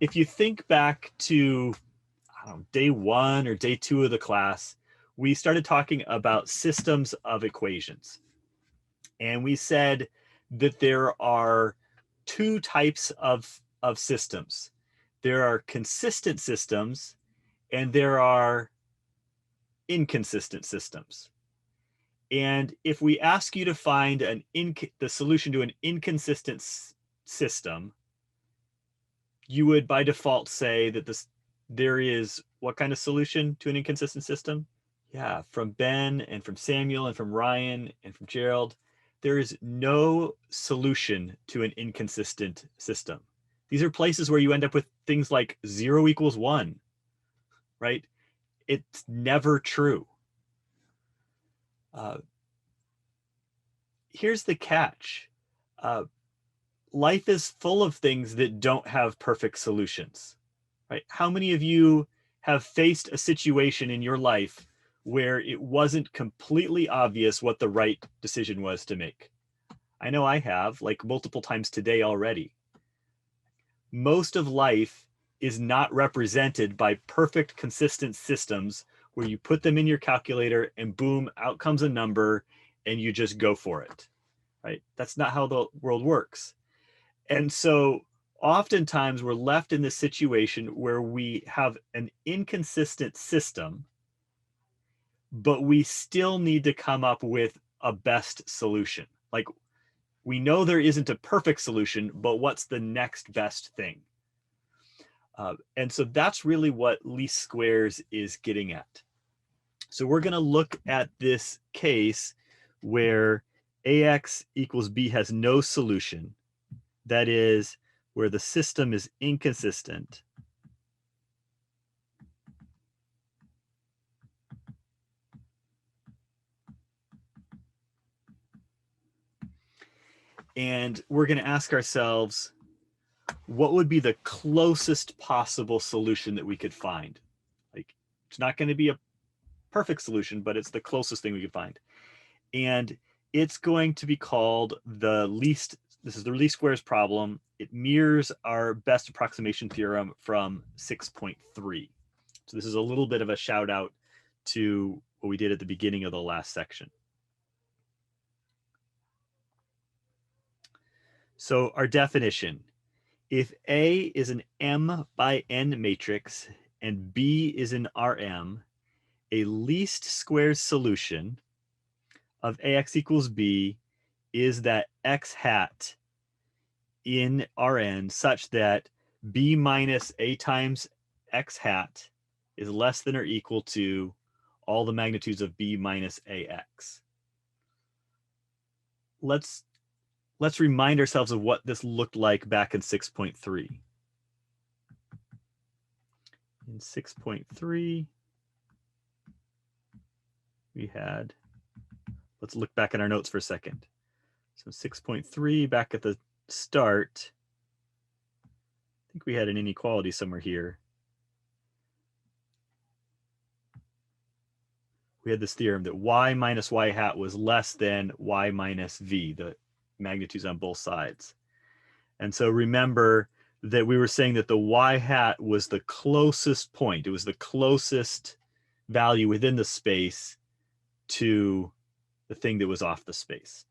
if you think back to, I don't know, day 1 or day 2 of the class, we started talking about systems of equations. And we said that there are 2 types of systems. There are consistent systems and there are inconsistent systems. And if we ask you to find the solution to an inconsistent system, you would by default say that there is what kind of solution to an inconsistent system? Yeah, from Ben and from Samuel and from Ryan and from Gerald, there is no solution to an inconsistent system. These are places where you end up with things like 0 equals 1, right? It's never true. Here's the catch. Life is full of things that don't have perfect solutions, right? How many of you have faced a situation in your life where it wasn't completely obvious what the right decision was to make? I know I have, like multiple times today already. Most of life is not represented by perfect, consistent systems where you put them in your calculator and boom, out comes a number and you just go for it, right? That's not how the world works. And so oftentimes we're left in this situation where we have an inconsistent system, but we still need to come up with a best solution. Like, we know there isn't a perfect solution, but what's the next best thing? And so that's really what least squares is getting at. So we're going to look at this case where ax equals b has no solution. That is, where the system is inconsistent. And we're going to ask ourselves, what would be the closest possible solution that we could find? Like, it's not going to be a perfect solution, but it's the closest thing we could find. And it's going to be called this is the least squares problem. It mirrors our best approximation theorem from 6.3. So this is a little bit of a shout out to what we did at the beginning of the last section. So our definition: if A is an M by N matrix and B is an Rm, a least squares solution of ax equals b is that x hat in Rn such that b minus a times x hat is less than or equal to all the magnitudes of b minus ax. Let's remind ourselves of what this looked like back in 6.3. In 6.3, we had, let's look back at our notes for a second. So 6.3, back at the start, I think we had an inequality somewhere here. We had this theorem that y minus y hat was less than y minus v, the magnitudes on both sides. And so remember that we were saying that the y hat was the closest point. It was the closest value within the space to the thing that was off the space.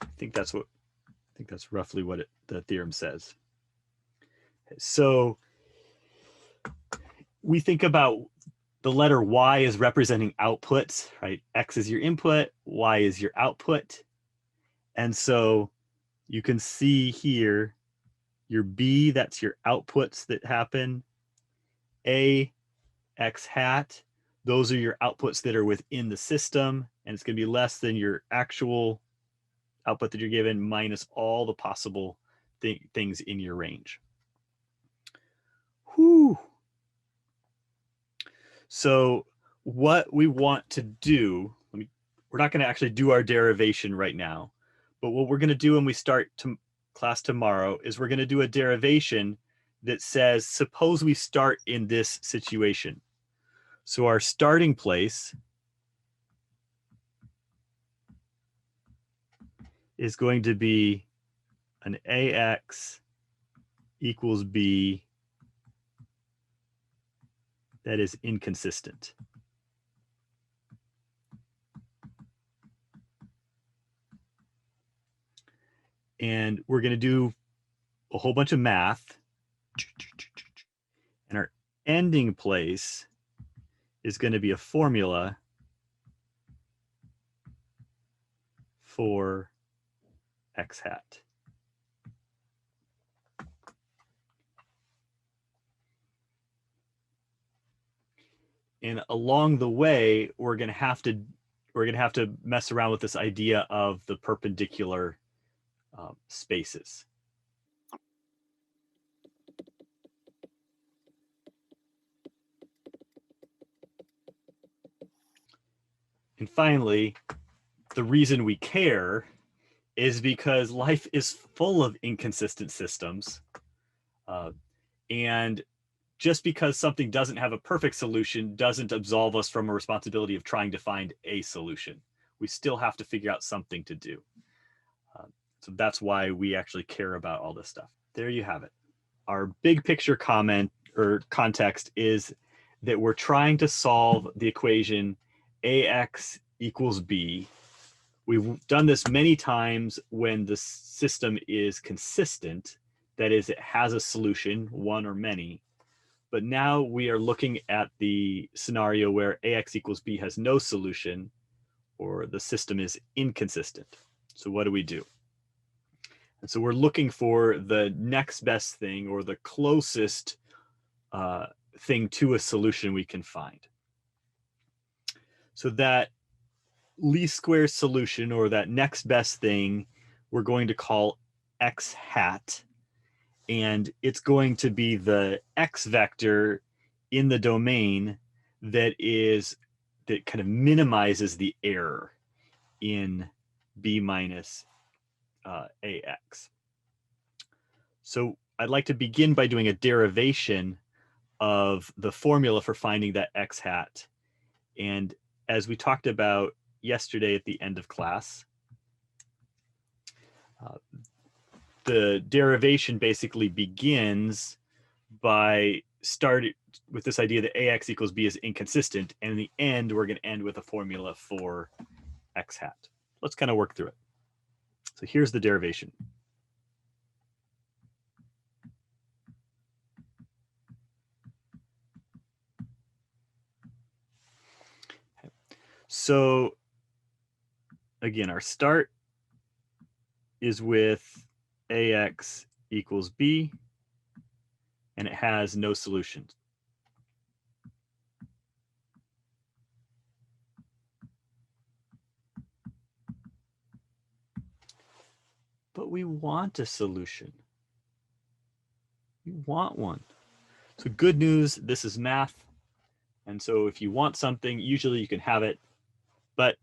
I think that's roughly what the theorem says. So we think about the letter y as representing outputs, right? X is your input, y is your output. And so you can see here your b, that's your outputs that happen. A, x hat, those are your outputs that are within the system, and it's going to be less than your actual output that you're given minus all the possible things in your range. Whew. So what we want to do, we're not going to actually do our derivation right now, but what we're going to do when we start class tomorrow is we're going to do a derivation that says, suppose we start in this situation. So our starting place is going to be an AX equals B that is inconsistent. And we're going to do a whole bunch of math. And our ending place is going to be a formula for X hat. And along the way, we're going to have to mess around with this idea of the perpendicular spaces. And finally, the reason we care is because life is full of inconsistent systems. And just because something doesn't have a perfect solution doesn't absolve us from a responsibility of trying to find a solution. We still have to figure out something to do. So that's why we actually care about all this stuff. There you have it. Our big picture comment or context is that we're trying to solve the equation AX equals B. We've done this many times when the system is consistent, that is, it has a solution, one or many. But now we are looking at the scenario where AX equals B has no solution, or the system is inconsistent. So what do we do? And so we're looking for the next best thing, or the closest thing to a solution we can find. So that least square solution, or that next best thing, we're going to call X hat. And it's going to be the X vector in the domain that kind of minimizes the error in B minus AX. So I'd like to begin by doing a derivation of the formula for finding that X hat. And as we talked about yesterday at the end of class, the derivation basically begins by starting with this idea that AX equals B is inconsistent. And in the end, we're going to end with a formula for X hat. Let's kind of work through it. So here's the derivation. So again, our start is with AX equals B, and it has no solutions. But we want a solution. We want one. So good news, this is math. And so if you want something, usually you can have it, but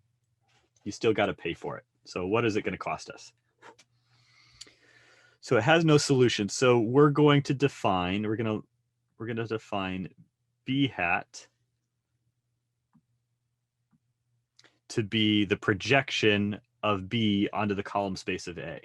you still got to pay for it. So what is it going to cost us? So it has no solution. So we're going to define B hat to be the projection of B onto the column space of A.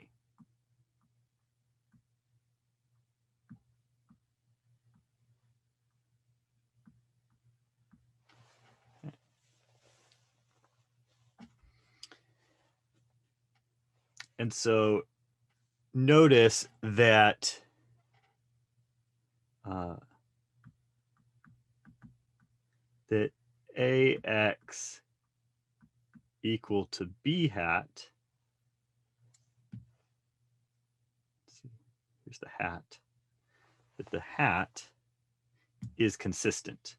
And so notice that that AX equal to B hat. Let's see, here's the hat. That the hat is consistent.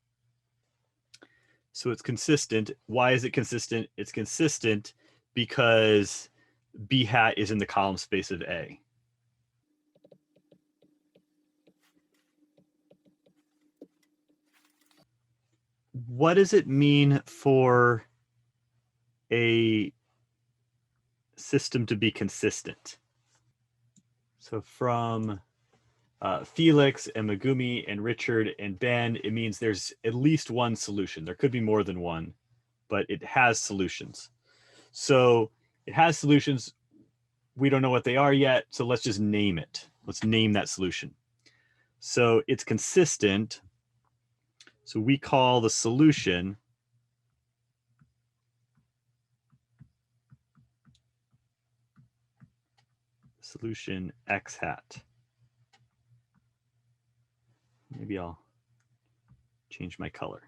So it's consistent. Why is it consistent? It's consistent because B hat is in the column space of A. What does it mean for a system to be consistent? So from Felix and Megumi and Richard and Ben, it means there's at least one solution. There could be more than one, but it has solutions. So it has solutions. we don't know what they are yet, so let's just name it. Let's name that solution. So it's consistent. So we call the solution x hat. Maybe I'll change my color.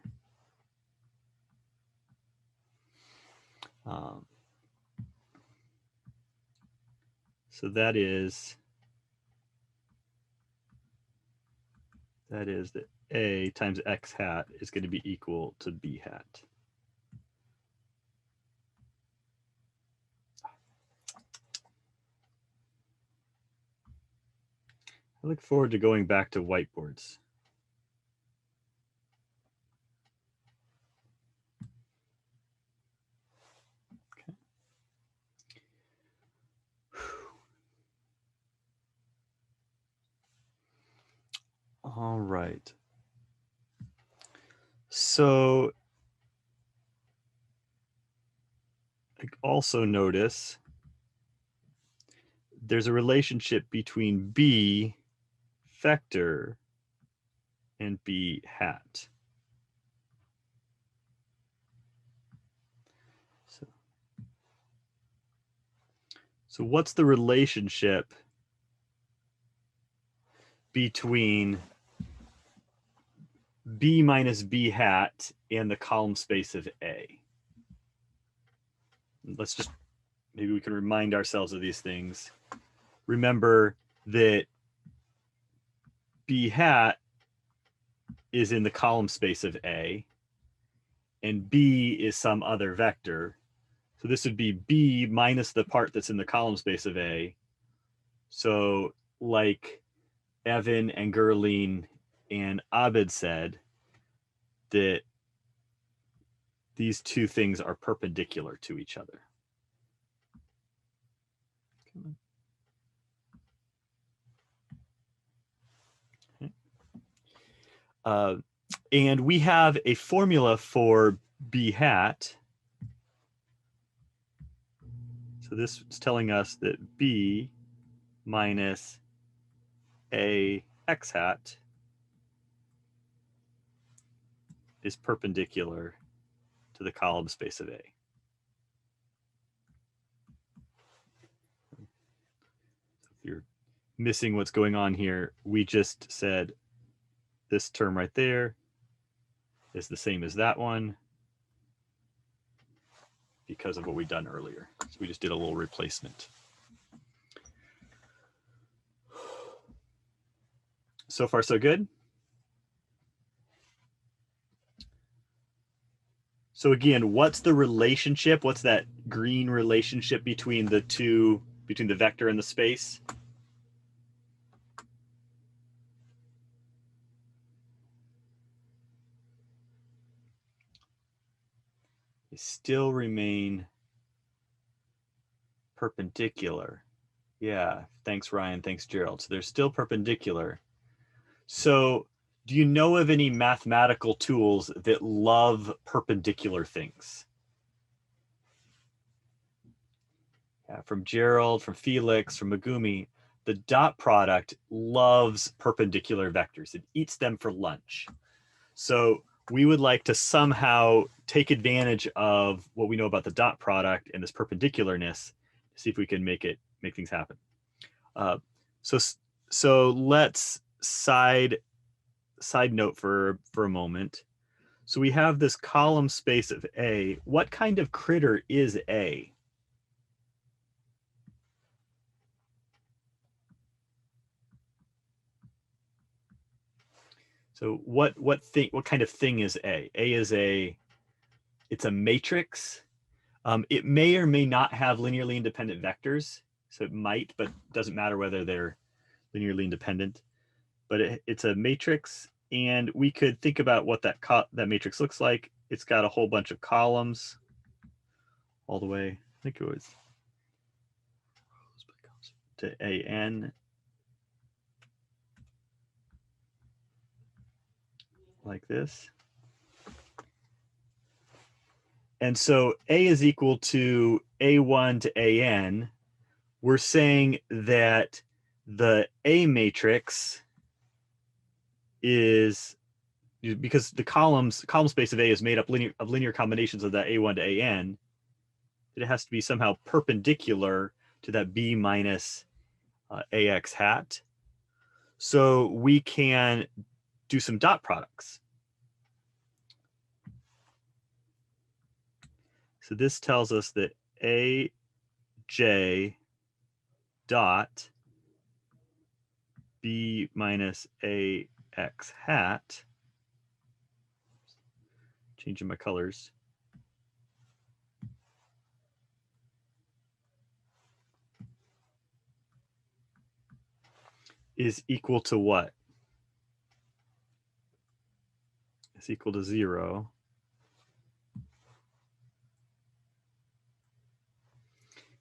So that is that A times x hat is going to be equal to B hat. I look forward to going back to whiteboards. Okay. All right. So also notice there's a relationship between B vector and B hat. So what's the relationship between B minus B hat and the column space of A? Let's just, maybe we can remind ourselves of these things. Remember that B hat is in the column space of A, and B is some other vector. So this would be B minus the part that's in the column space of A. So like Evan and Gerline and Abed said, that these two things are perpendicular to each other. Okay. And we have a formula for B hat. So this is telling us that B minus A x hat is perpendicular to the column space of A. If you're missing what's going on here, we just said this term right there is the same as that one because of what we've done earlier. So we just did a little replacement. So far, so good. So again, what's the relationship? What's that green relationship between the two, between the vector and the space? They still remain perpendicular. Yeah, thanks, Ryan. Thanks, Gerald. So they're still perpendicular. So do you know of any mathematical tools that love perpendicular things? Yeah, from Gerald, from Felix, from Megumi, the dot product loves perpendicular vectors. It eats them for lunch. So we would like to somehow take advantage of what we know about the dot product and this perpendicularness to see if we can make things happen. So let's side note for a moment. So we have this column space of A. What kind of critter is A? So what kind of thing is A? A is it's a matrix. It may or may not have linearly independent vectors. So it might, but doesn't matter whether they're linearly independent. But it's a matrix, and we could think about what that matrix looks like. It's got a whole bunch of columns all the way. I think it was to AN, like this. And so A is equal to A1 to AN, we're saying that the A matrix is, because the column space of A is made up of linear combinations of that A1 to AN, it has to be somehow perpendicular to that B minus AX hat. So we can do some dot products. So this tells us that AJ dot B minus AX hat, changing my colors, is equal to what? It's equal to 0.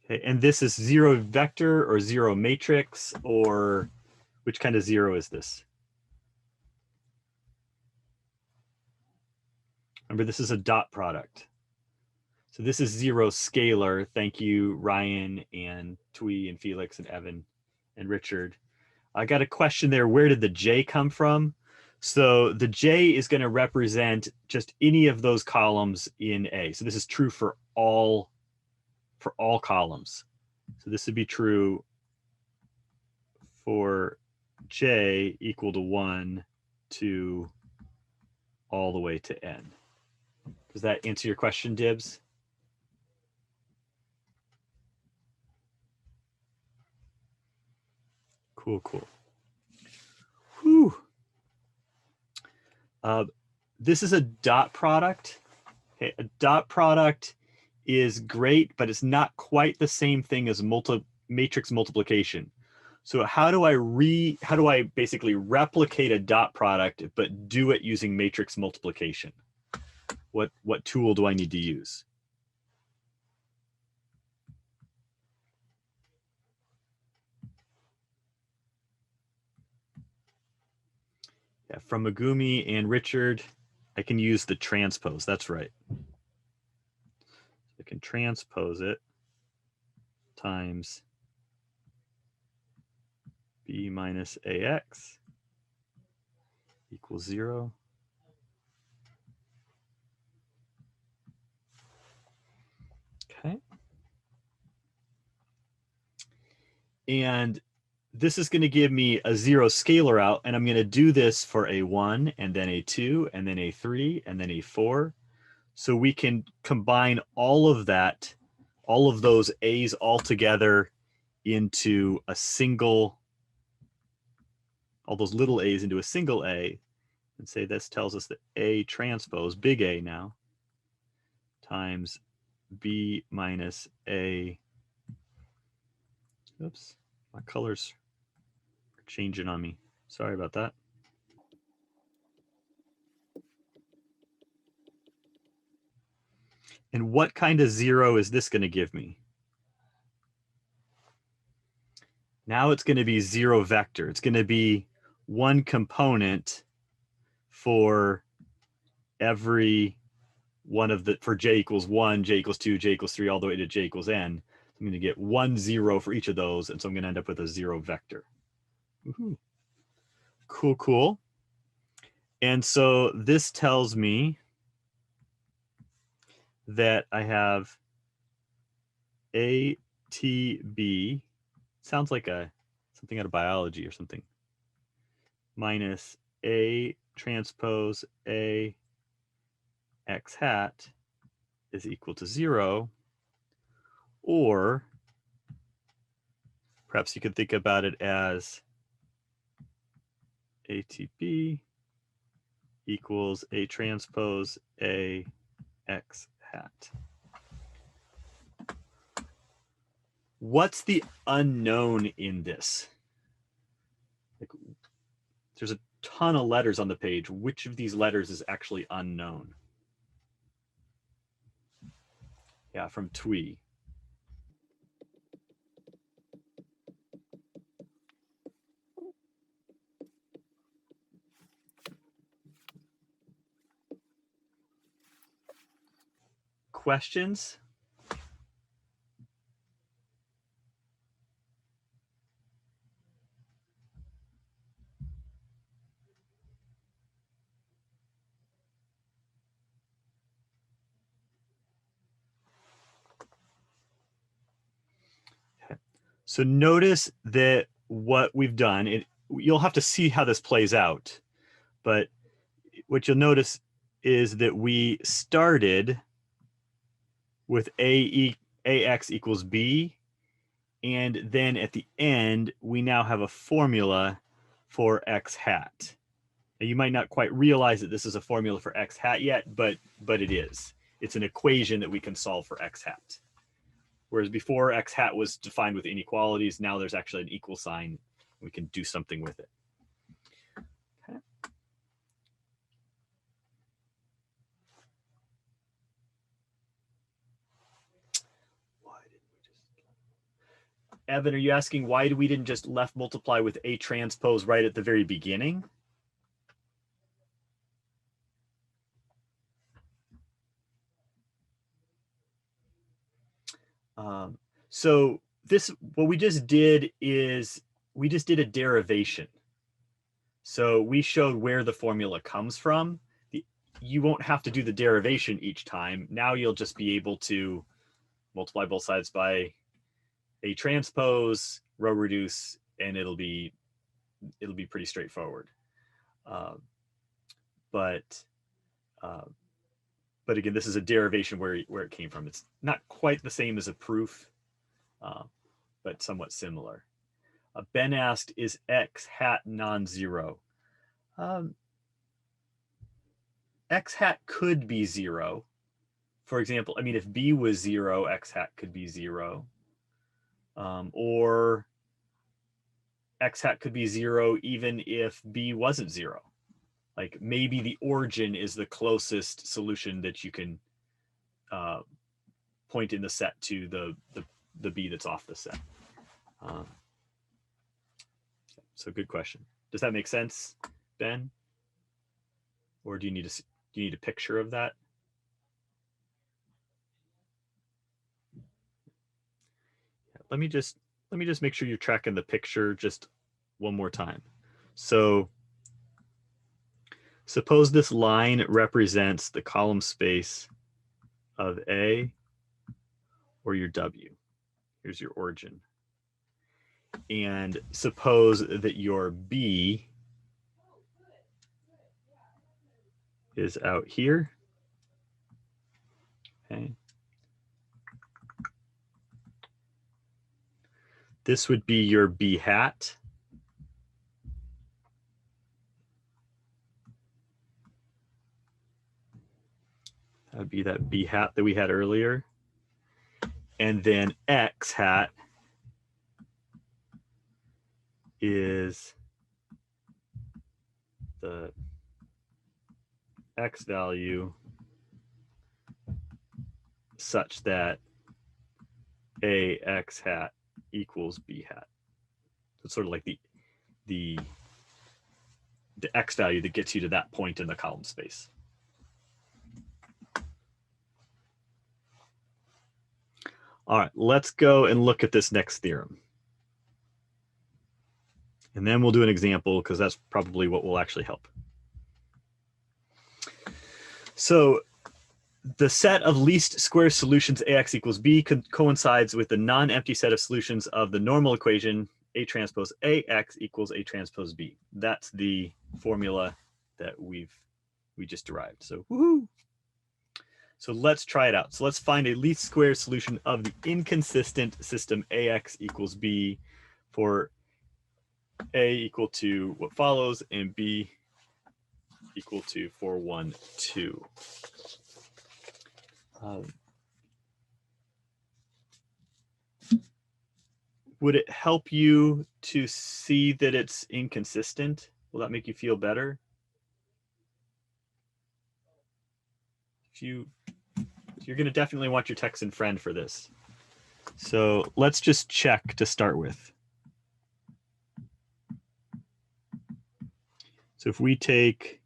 Okay, and this is 0 vector or 0 matrix, or which kind of 0 is this? Remember, this is a dot product. So this is 0 scalar. Thank you, Ryan and Twee and Felix and Evan and Richard. I got a question there. Where did the J come from? So the J is going to represent just any of those columns in A. So this is true for all columns. So this would be true for J equal to 1 to all the way to N. Does that answer your question, Dibs? Cool, cool. Whew. This is a dot product. Okay, a dot product is great, but it's not quite the same thing as matrix multiplication. So how do I basically replicate a dot product but do it using matrix multiplication? What tool do I need to use? Yeah, from Megumi and Richard, I can use the transpose. That's right. I can transpose it times B minus AX equals 0. Okay. And this is going to give me a 0 scalar out, and I'm going to do this for A1 and then A2 and then A3 and then A4. So we can combine all of that, all of those A's all together into a single, all those little A's into a single A, and say this tells us that A transpose, big A now, times B minus A. Oops, my colors are changing on me. Sorry about that. And what kind of 0 is this going to give me? Now it's going to be 0 vector. It's going to be one component for every one of the, for j equals 1, j equals 2, j equals 3, all the way to j equals n. I'm going to get 1, 0 for each of those, and so I'm going to end up with a 0 vector. Woohoo. Cool, cool. And so this tells me that I have ATB, sounds like something out of biology or something, minus A transpose A X hat is equal to 0, or perhaps you could think about it as ATB equals A transpose A X hat. What's the unknown in this? Like, there's a ton of letters on the page. Which of these letters is actually unknown? Yeah, from Twee. Questions? So notice that what we've done, you'll have to see how this plays out, but what you'll notice is that we started with ax equals b, and then at the end, we now have a formula for x hat. Now, you might not quite realize that this is a formula for x hat yet, but it is. It's an equation that we can solve for x hat. Whereas before x hat was defined with inequalities, now there's actually an equal sign. We can do something with it. Okay. Evan, are you asking why we didn't just left multiply with A transpose right at the very beginning? So what we just did is we just did a derivation. So we showed where the formula comes from. You won't have to do the derivation each time. Now you'll just be able to multiply both sides by A transpose, row reduce, and it'll be pretty straightforward. But again, this is a derivation where it came from. It's not quite the same as a proof, but somewhat similar. Ben asked, is x hat non-zero? X hat could be 0. For example, I mean, if b was 0, x hat could be 0. Or x hat could be 0 even if b wasn't 0. Like maybe the origin is the closest solution that you can point in the set to the b that's off the set. So good question. Does that make sense, Ben? Or do you need a picture of that? Let me just make sure you're tracking the picture just one more time. So suppose this line represents the column space of A or your W. Here's your origin. And suppose that your B is out here. Okay. This would be your B hat. That would be that B hat that we had earlier. And then X hat is the X value such that AX hat equals B hat. It's sort of like the X value that gets you to that point in the column space. All right, let's go and look at this next theorem. And then we'll do an example because that's probably what will actually help. So the set of least square solutions AX equals B coincides with the non-empty set of solutions of the normal equation A transpose AX equals A transpose B. That's the formula that we just derived. So woohoo! So let's try it out. So let's find a least square solution of the inconsistent system AX equals B for A equal to what follows and B equal to 4, 1, 2. Would it help you to see that it's inconsistent? Will that make you feel better? You're going to definitely want your Texan friend for this. So let's just check to start with. So if we take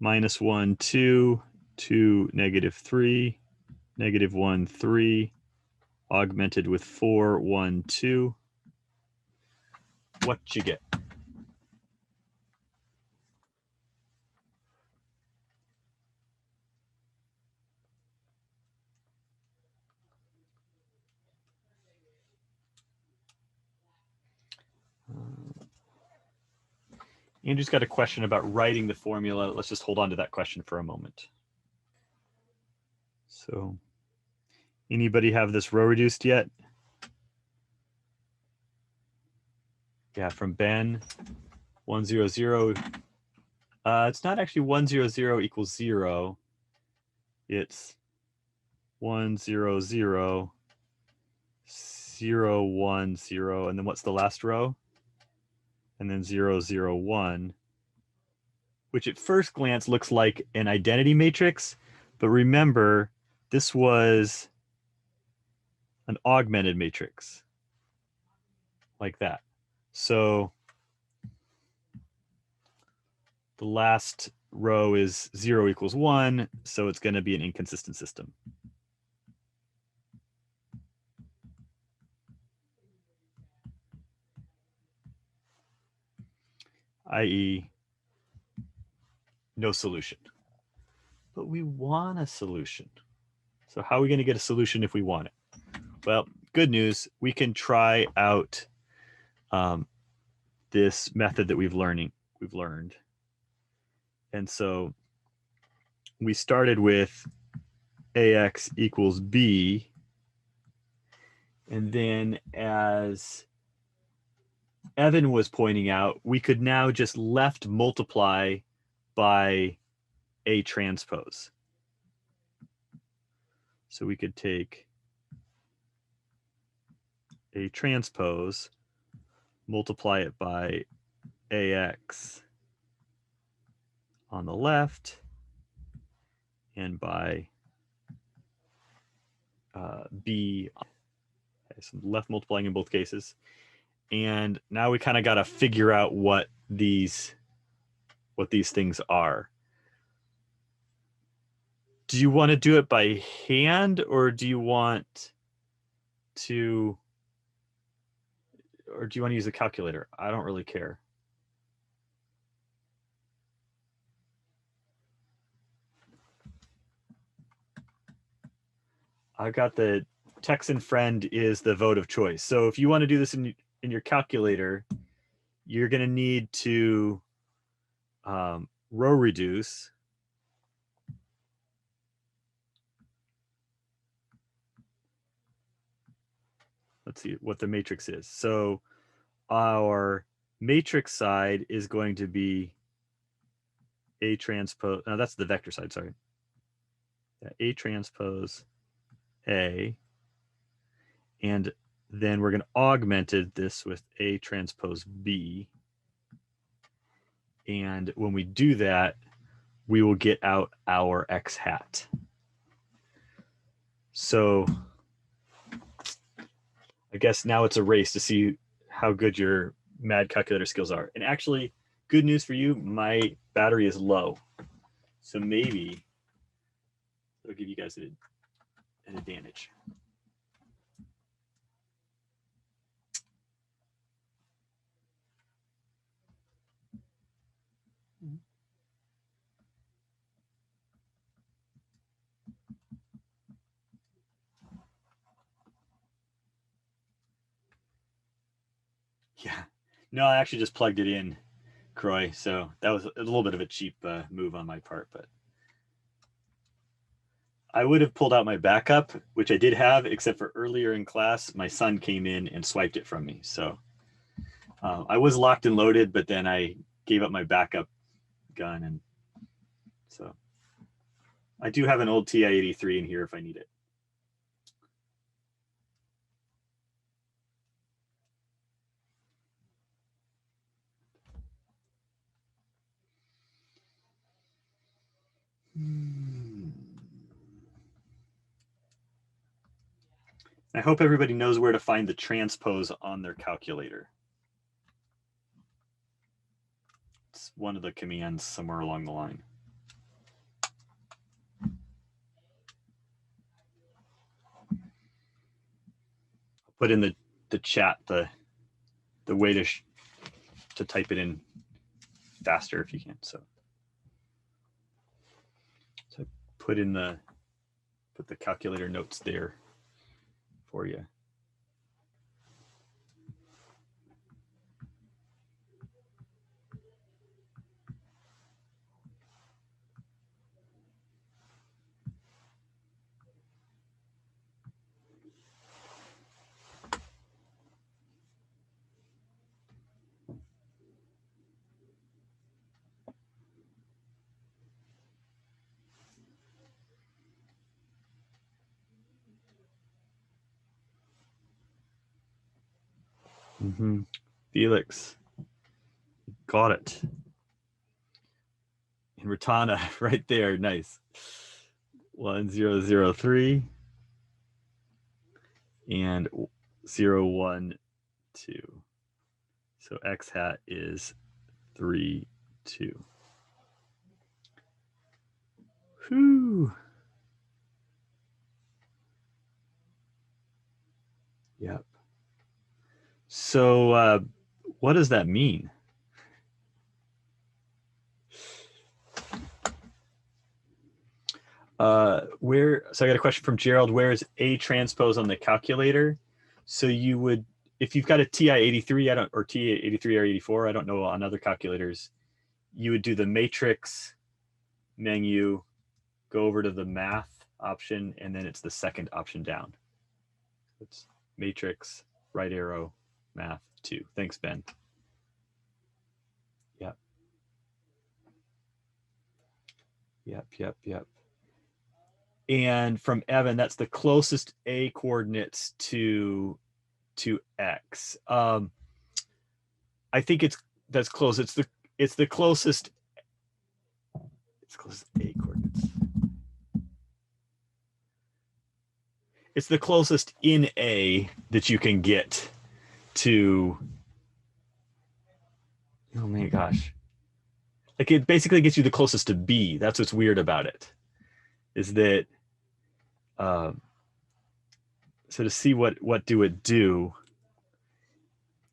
-1, 2, 2, -3, -1, 3, augmented with 4, 1, 2, what you get? Andrew's got a question about writing the formula. Let's just hold on to that question for a moment. So anybody have this row reduced yet? Yeah, from Ben, 100. It's not actually 100 equals 0. It's 100, 0, 1, 0. And then what's the last row? And then 0, 0, 1, which at first glance looks like an identity matrix. But remember, this was an augmented matrix like that. So the last row is 0 equals 1, so it's going to be an inconsistent system. I.e., no solution. But we want a solution. So how are we going to get a solution if we want it? Well, good news, we can try out this method that we've learned. And so we started with AX equals B. And then as Evan was pointing out, we could now just left multiply by A transpose. So we could take A transpose, multiply it by AX on the left, and by B. Okay, so left multiplying in both cases. And now we kind of got to figure out what these things are. Do you want to do it by hand, or do you want to use a calculator? I don't really care. I've got the Texan friend is the vote of choice. So if you want to do this in your calculator, you're going to need to row reduce. Let's see what the matrix is. So our matrix side is going to be A transpose. No, that's the vector side, sorry. Yeah, A transpose A. And then we're going to augment this with A transpose B. And when we do that, we will get out our X hat. So I guess now it's a race to see how good your mad calculator skills are. And actually, good news for you, my battery is low. So maybe it'll give you guys an advantage. Yeah, no, I actually just plugged it in, Croy. So that was a little bit of a cheap move on my part, but I would have pulled out my backup, which I did have, except for earlier in class, my son came in and swiped it from me. So I was locked and loaded, but then I gave up my backup gun. And so I do have an old TI-83 in here if I need it. I hope everybody knows where to find the transpose on their calculator. It's one of the commands somewhere along the line. I'll put in the chat the way to type it in faster if you can. So put the calculator notes there for you. Felix, got it. And Ratana, right there, nice. 1003 and 012. So x hat is 3, 2. Whew. Yep. So what does that mean? So I got a question from Gerald. Where is A transpose on the calculator? So you would, if you've got a TI-83, or TI-83 or 84, I don't know on other calculators, you would do the matrix menu, go over to the math option, and then it's the second option down. It's matrix, right arrow, math 2. Thanks, Ben. Yep. Yep. And from Evan, that's the closest A coordinates to X. I think that's close. It's the closest. It's closest A coordinates. It's the closest in A that you can get to. Oh my gosh. Like it basically gets you the closest to B. That's what's weird about it. Is that so to see what do it do,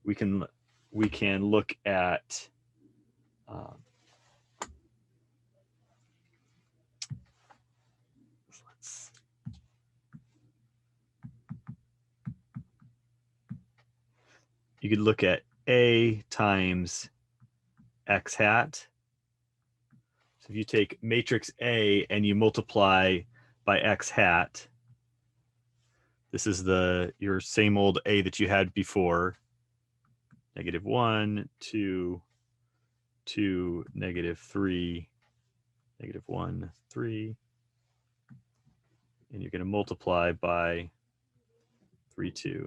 we can look at you could look at A times X hat. So if you take matrix A and you multiply by X hat, this is your same old A that you had before. -1, 2, 2, -3, -1, 3. And you're going to multiply by 3, 2.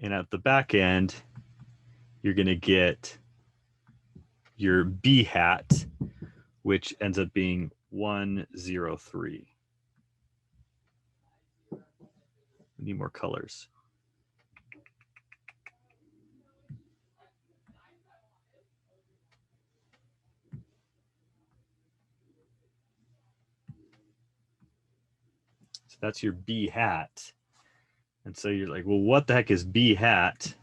And at the back end, you're going to get your B hat, which ends up being 103. We need more colors. So that's your B hat. And so you're like, well, what the heck is B hat?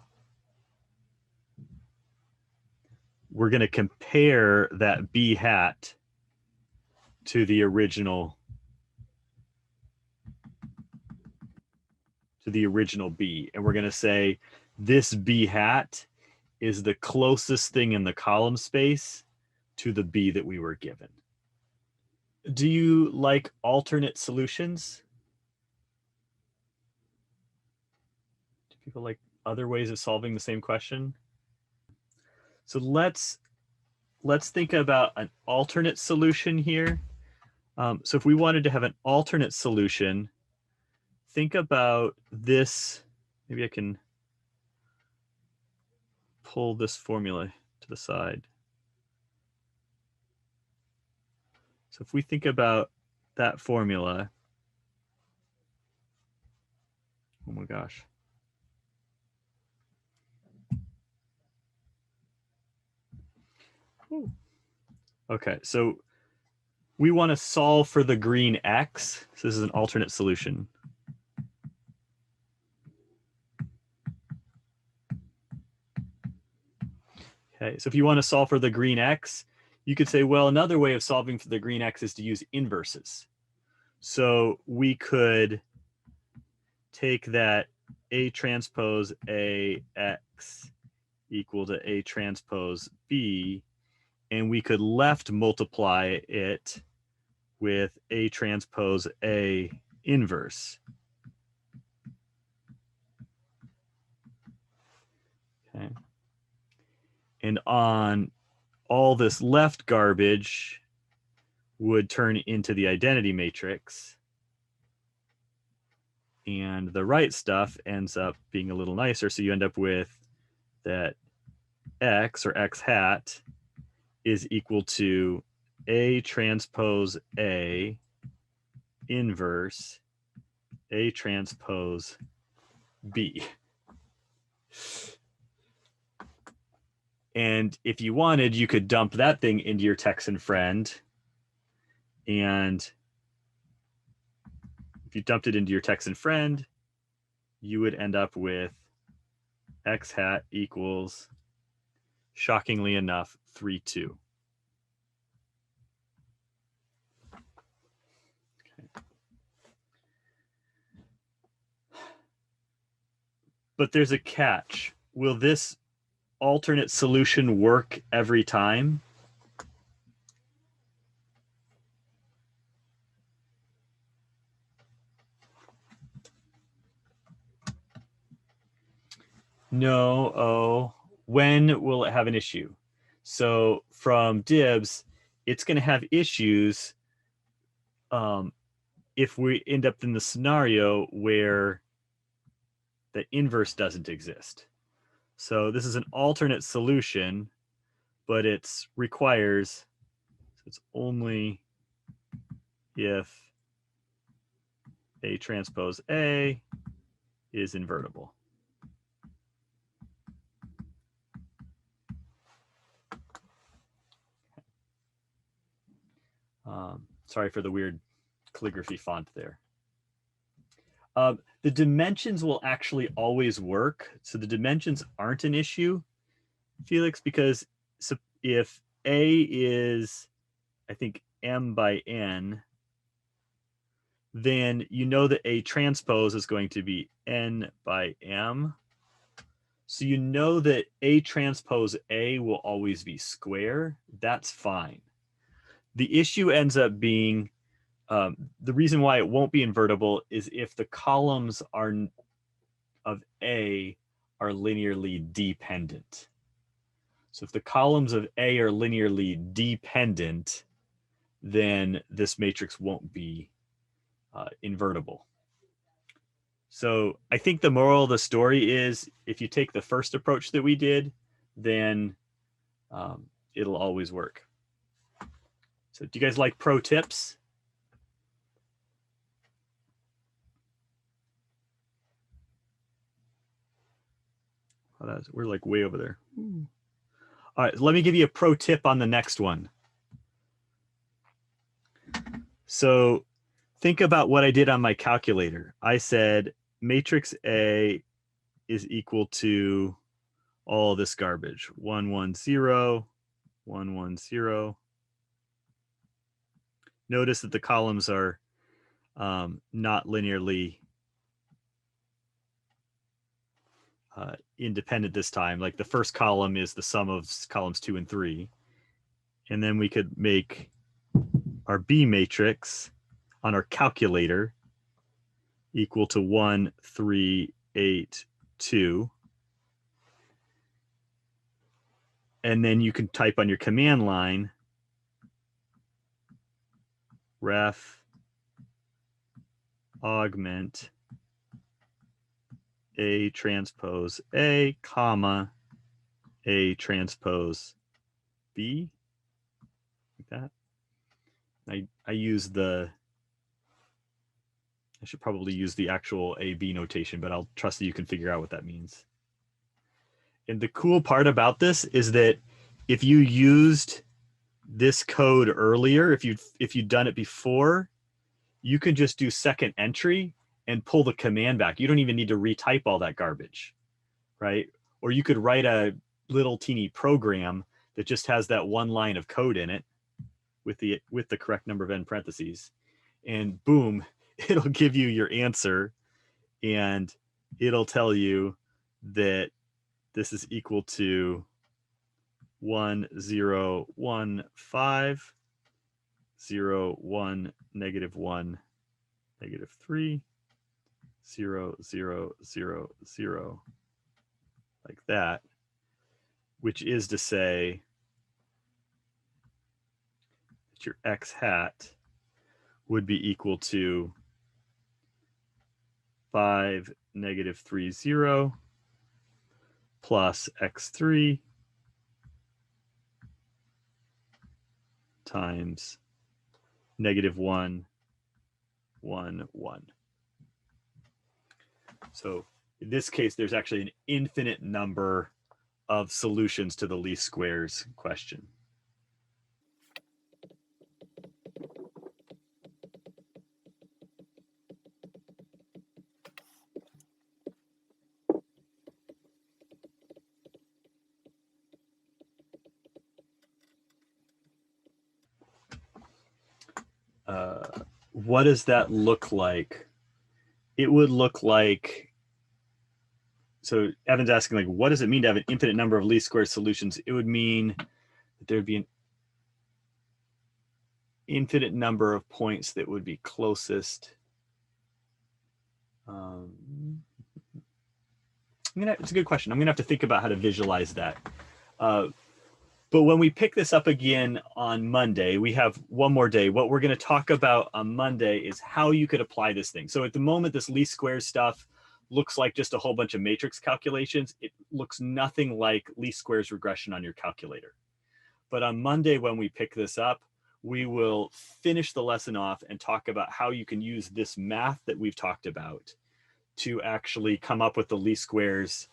We're going to compare that B hat to the original B. And we're going to say this B hat is the closest thing in the column space to the B that we were given. Do you like alternate solutions? Do people like other ways of solving the same question? So let's think about an alternate solution here. So if we wanted to have an alternate solution, think about this. Maybe I can pull this formula to the side. So if we think about that formula, oh my gosh. Ooh. Okay, so we want to solve for the green x. So this is an alternate solution. Okay, so if you want to solve for the green x, you could say, well, another way of solving for the green x is to use inverses. So we could take that A transpose AX equal to A transpose B, and we could left multiply it with A transpose A inverse. Okay. And on all this left garbage would turn into the identity matrix. And the right stuff ends up being a little nicer. So you end up with that x, or x hat, is equal to A transpose A inverse A transpose B. And if you wanted, you could dump that thing into your Texan friend. And if you dumped it into your Texan friend, you would end up with x hat equals, shockingly enough, 3, 2. Okay. But there's a catch. Will this alternate solution work every time? No. Oh, when will it have an issue? So from dibs, it's going to have issues if we end up in the scenario where the inverse doesn't exist. So this is an alternate solution, but it's requires, so it's only if A transpose A is invertible. Sorry for the weird calligraphy font there. The dimensions will actually always work. So the dimensions aren't an issue, Felix, because if A is, I think, M by N, then you know that A transpose is going to be N by M. So you know that A transpose A will always be square. That's fine. The issue ends up being, the reason why it won't be invertible is if the columns of A are linearly dependent. So if the columns of A are linearly dependent, then this matrix won't be invertible. So I think the moral of the story is, if you take the first approach that we did, then it'll always work. So do you guys like pro tips? Oh, we're like way over there. Ooh. All right, let me give you a pro tip on the next one. So think about what I did on my calculator. I said matrix A is equal to all this garbage. 1, 1, 0, 1, 1, 0. Notice that the columns are not linearly independent this time. Like the first column is the sum of columns 2 and 3. And then we could make our B matrix on our calculator equal to 1, 3, 8, 2. And then you can type on your command line ref augment A transpose A, comma, A transpose B, like that. I use the, I should probably use the actual A-B notation, but I'll trust that you can figure out what that means. And the cool part about this is that if you used this code earlier, if you'd done it before, you can just do second entry and pull the command back. You don't even need to retype all that garbage, right? Or you could write a little teeny program that just has that one line of code in it with the correct number of end parentheses, and boom, it'll give you your answer, and it'll tell you that this is equal to 1, 0, 1, 5, 0, 1, negative 1, negative 3, 0, 0, 0, 0, like that, which is to say that your x hat would be equal to 5, negative 3, 0, plus x3 times negative 1, 1, 1. So in this case, there's actually an infinite number of solutions to the least squares question. What does that look like? It would look like, so Evan's asking, like, what does it mean to have an infinite number of least squares solutions? It would mean that there'd be an infinite number of points that would be closest. It's a good question. I'm gonna have to think about how to visualize that. But when we pick this up again on Monday, we have one more day. What we're going to talk about on Monday is how you could apply this thing. So at the moment, this least squares stuff looks like just a whole bunch of matrix calculations. It looks nothing like least squares regression on your calculator. But on Monday, when we pick this up, we will finish the lesson off and talk about how you can use this math that we've talked about to actually come up with the least squares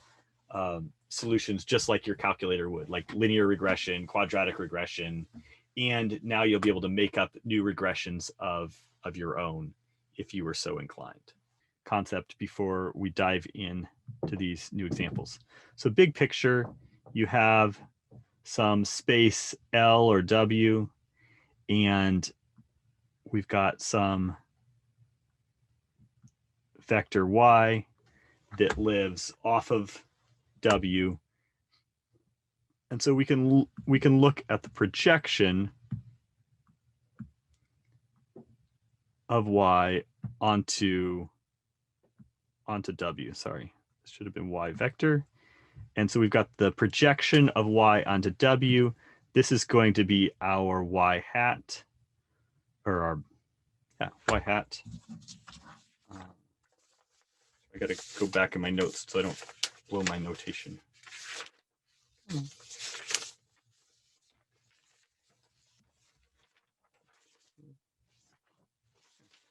solutions, just like your calculator would, like linear regression, quadratic regression. And now you'll be able to make up new regressions of your own if you were so inclined. Concept before we dive in to these new examples. So big picture, you have some space L or W, and we've got some vector Y that lives off of W. And so we can look at the projection of Y onto W. Sorry, this should have been Y vector. And so we've got the projection of Y onto W. This is going to be our Y hat, or our Y hat. I got to go back in my notes so I don't blow my notation.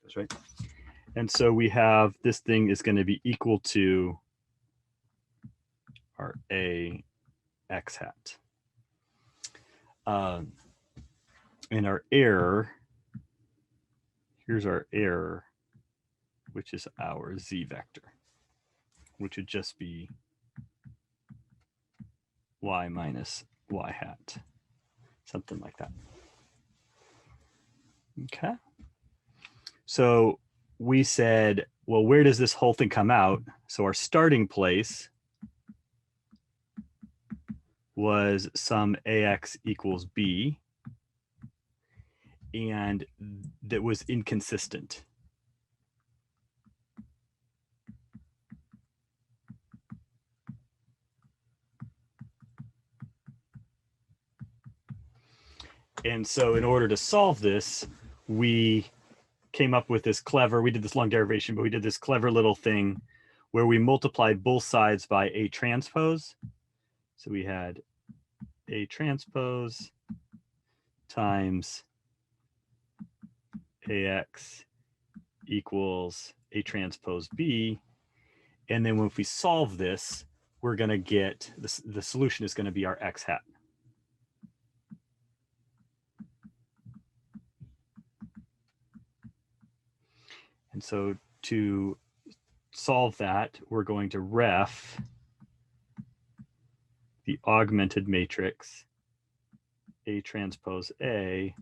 That's right. And so we have this thing is going to be equal to our A X hat. And our error, here's our error, which is our Z vector, which would just be Y minus Y hat, something like that. Okay. So we said, well, where does this whole thing come out? So our starting place was some AX equals B, and that was inconsistent. And so in order to solve this, we came up with this clever, we did this long derivation, but we did this clever little thing where we multiplied both sides by A transpose. So we had A transpose times AX equals A transpose B. And then if we solve this, we're going to get, the solution is going to be our X hat. And so to solve that, we're going to ref the augmented matrix A transpose A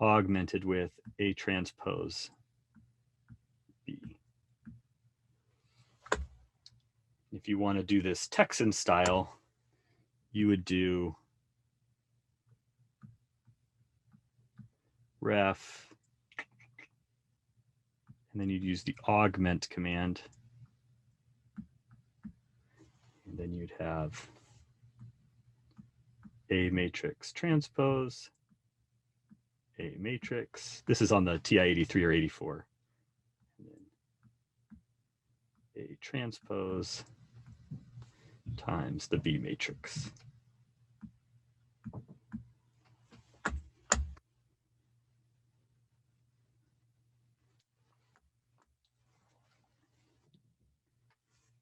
augmented with A transpose B. If you want to do this Texan style, you would do ref, and then you'd use the augment command. And then you'd have A matrix transpose, A matrix. This is on the TI-83 or 84. A transpose times the B matrix.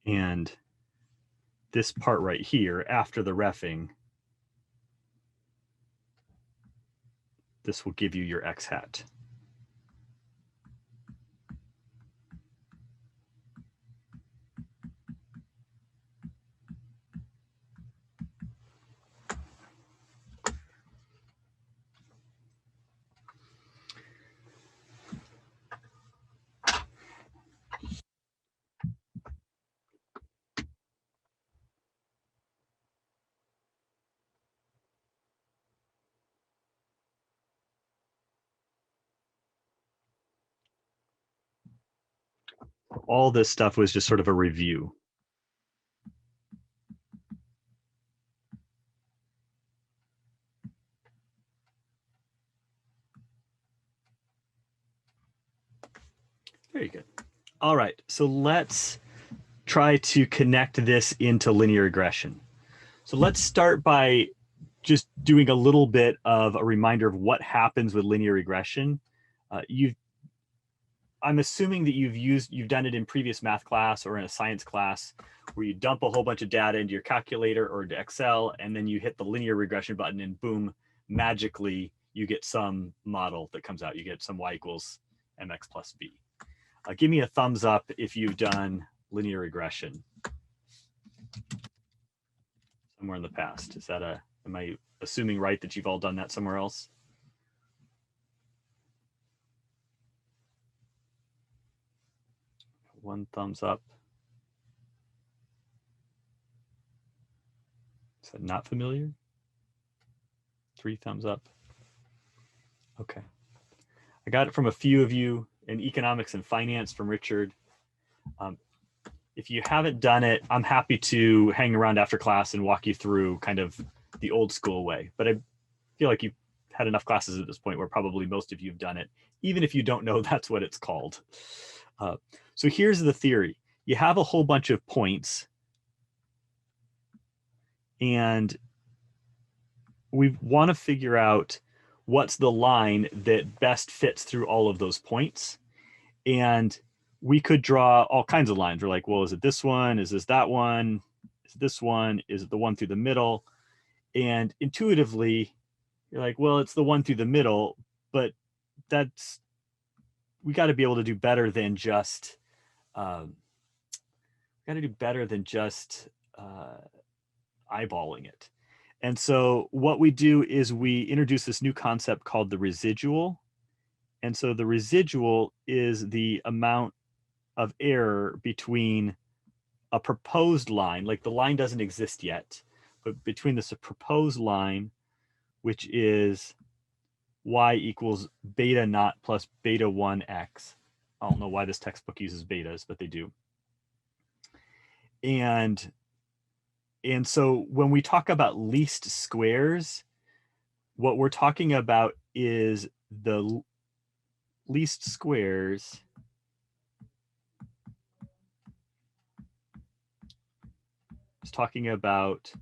And this part right here, after the reffing, this will give you your X hat. All this stuff was just sort of a review. Very good. All right, so let's try to connect this into linear regression. So let's start by just doing a little bit of a reminder of what happens with linear regression. I'm assuming that you've done it in previous math class or in a science class where you dump a whole bunch of data into your calculator or into Excel, and then you hit the linear regression button and boom, magically you get some model that comes out. You get some y equals mx plus b. Give me a thumbs up if you've done linear regression somewhere in the past. Is that am I assuming right that you've all done that somewhere else? One thumbs up. Is that not familiar? 3 thumbs up. Okay. I got it from a few of you in economics and finance from Richard. If you haven't done it, I'm happy to hang around after class and walk you through kind of the old school way. But I feel like you've had enough classes at this point where probably most of you have done it, even if you don't know that's what it's called. So here's the theory. You have a whole bunch of points, and we want to figure out what's the line that best fits through all of those points. And we could draw all kinds of lines. We're like, well, is it this one? Is this that one? Is it this one? Is it the one through the middle? And intuitively, you're like, well, it's the one through the middle, but we got to be able to do better than just eyeballing it. And so what we do is we introduce this new concept called the residual. And so the residual is the amount of error between a proposed line, like the line doesn't exist yet, but between this proposed line, which is y equals beta naught plus beta 1x. I don't know why this textbook uses betas, but they do. And so when we talk about least squares, what we're talking about is the least squares is talking about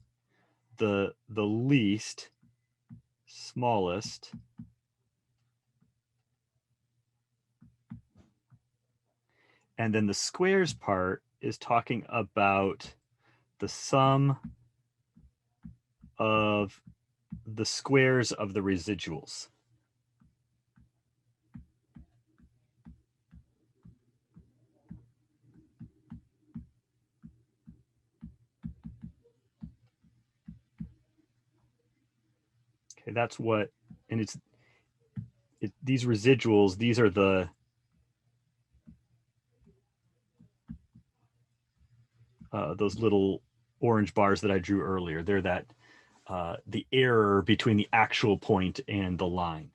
the least smallest and then the squares part is talking about the sum of the squares of the residuals. Okay, that's what, and these residuals, these are those little orange bars that I drew earlier. They're the error between the actual point and the line.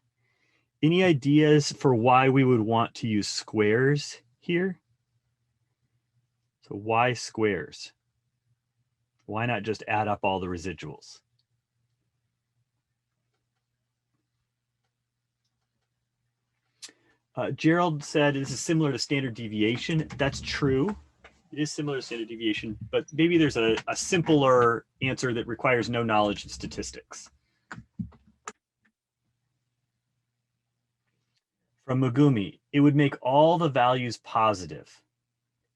Any ideas for why we would want to use squares here? So why squares? Why not just add up all the residuals? Gerald said this is similar to standard deviation. That's true. It is similar to standard deviation, but maybe there's a simpler answer that requires no knowledge of statistics. From Megumi, it would make all the values positive.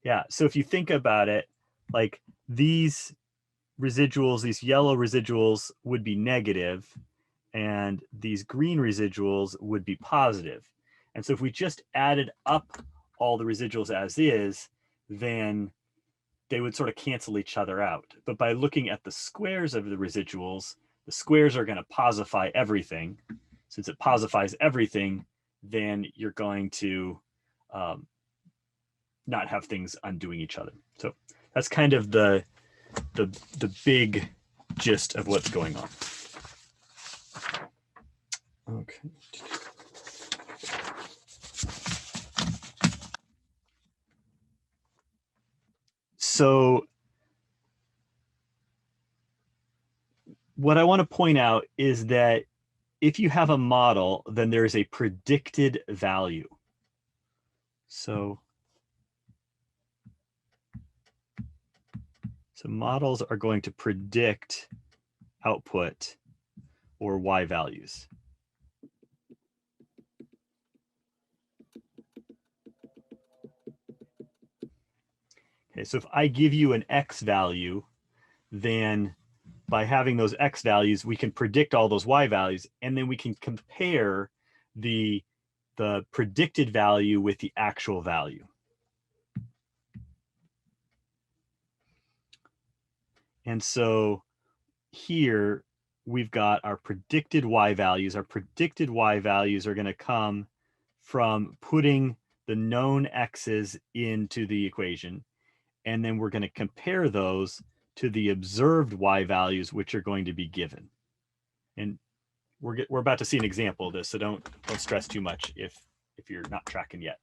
Yeah, so if you think about it, like these residuals, these yellow residuals would be negative, and these green residuals would be positive. And so if we just added up all the residuals as is, then they would sort of cancel each other out. But by looking at the squares of the residuals, the squares are going to posify everything. Since it posifies everything, then you're going to not have things undoing each other. So that's kind of the big gist of what's going on. Okay. So what I want to point out is that if you have a model, then there is a predicted value. So models are going to predict output or Y values. Okay, so if I give you an X value, then by having those X values, we can predict all those Y values, and then we can compare the predicted value with the actual value. And so here we've got our predicted Y values. Our predicted Y values are going to come from putting the known X's into the equation. And then we're going to compare those to the observed Y values, which are going to be given. And we're about to see an example of this, so don't stress too much if you're not tracking yet.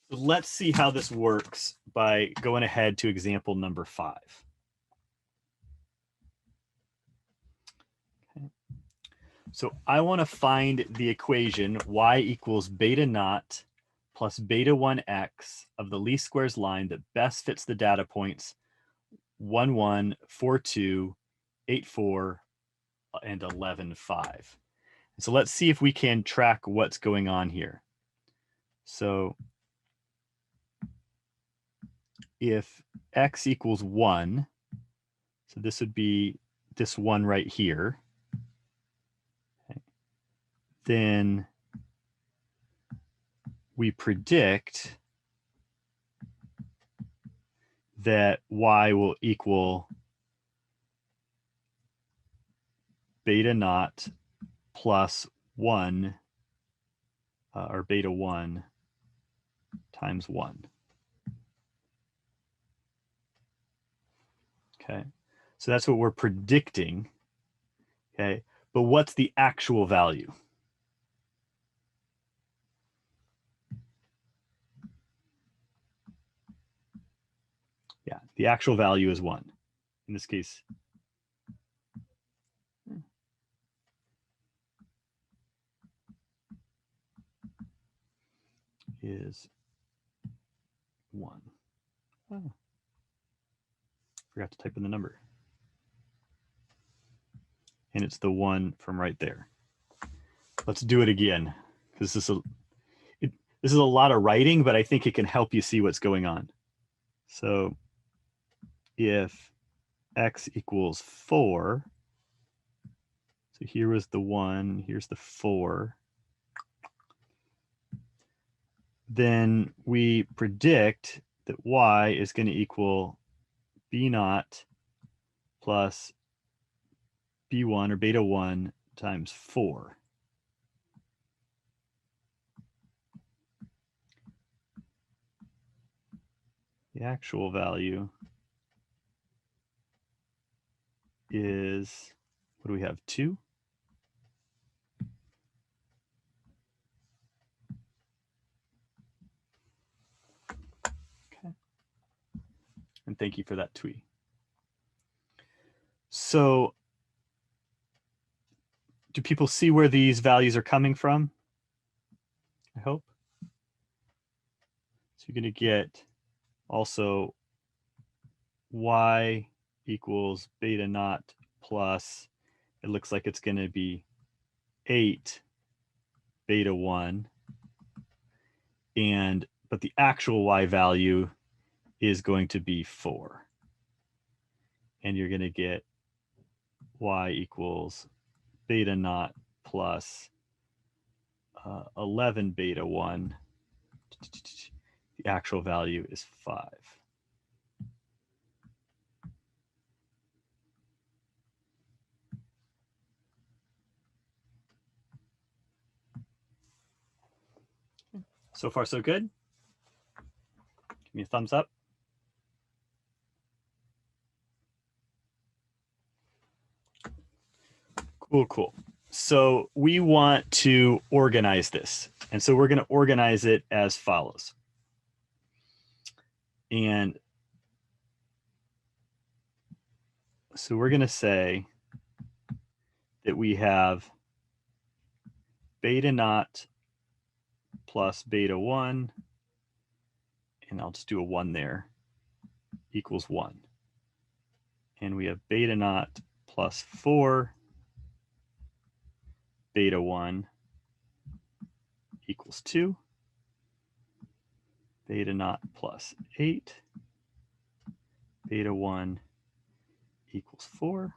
So let's see how this works by going ahead to example number 5. Okay. So I want to find the equation y equals beta naught plus beta 1x of the least squares line that best fits the data points 1, 1, 4, 2, 8, 4, and 11, 5. So let's see if we can track what's going on here. So if x equals 1, so this would be this one right here, okay, then we predict that y will equal beta naught plus 1, or beta 1 times 1. Okay, so that's what we're predicting. Okay, but what's the actual value? Yeah, the actual value is 1. In this case, is 1. Oh, forgot to type in the number. And it's the 1 from right there. Let's do it again, because this is a lot of writing, but I think it can help you see what's going on. So if x equals 4, so here was the 1, here's the 4, then we predict that y is going to equal b naught plus b1 or beta 1 times 4. The actual value is, what do we have, 2? Okay. And thank you for that tweet. So do people see where these values are coming from? I hope. So you're going to get also y equals beta naught plus, it looks like it's going to be 8 beta 1. But the actual y value is going to be 4. And you're going to get y equals beta naught plus 11 beta 1. The actual value is 5. So far, so good. Give me a thumbs up. Cool, cool. So we want to organize this. And so we're going to organize it as follows. And so we're going to say that we have beta naught plus beta 1, and I'll just do a 1 there, equals 1. And we have beta naught plus 4 beta 1 equals 2. Beta naught plus 8 beta 1 equals 4.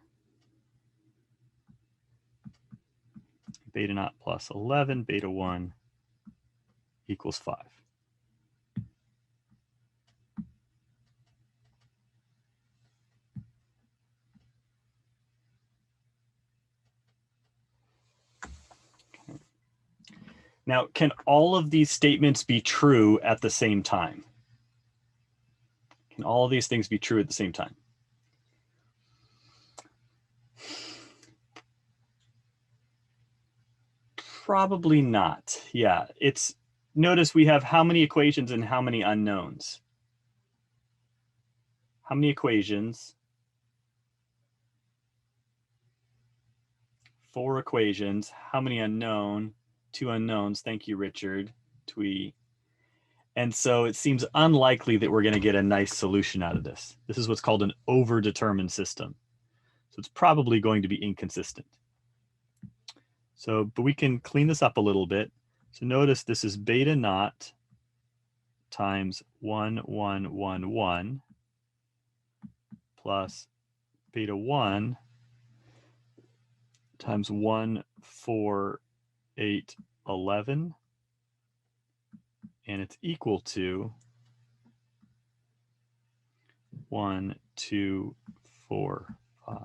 Beta naught plus 11 beta 1 equals 5. Now, can all of these statements be true at the same time? Can all of these things be true at the same time? Probably not. Yeah, notice we have how many equations and how many unknowns? How many equations? 4 equations. How many unknown? 2 unknowns. Thank you, Richard. Twee. And so it seems unlikely that we're going to get a nice solution out of this. This is what's called an overdetermined system. So it's probably going to be inconsistent. So, but we can clean this up a little bit. So notice this is beta naught times 1, 1, 1, 1 plus beta 1 times 1, 4, 8, 11. And it's equal to 1, 2, 4, 5.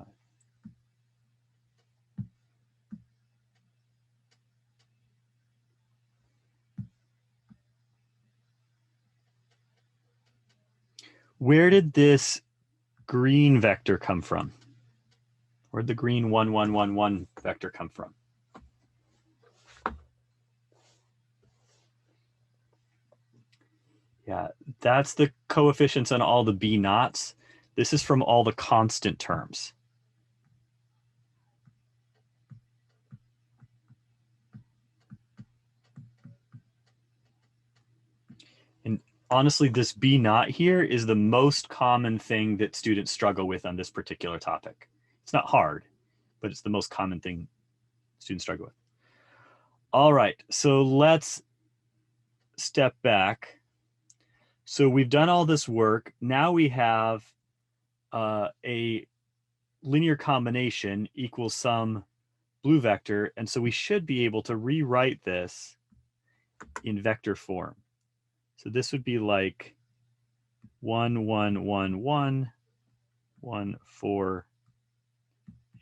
Where did this green vector come from? Where'd the green 1, 1, 1, 1 vector come from? Yeah, that's the coefficients on all the b naughts. This is from all the constant terms. And honestly, this b naught here is the most common thing that students struggle with on this particular topic. It's not hard, but it's the most common thing students struggle with. All right, so let's step back. So we've done all this work. Now we have a linear combination equals some blue vector. And so we should be able to rewrite this in vector form. So this would be like 1, 1, 1, 1, 1, 4,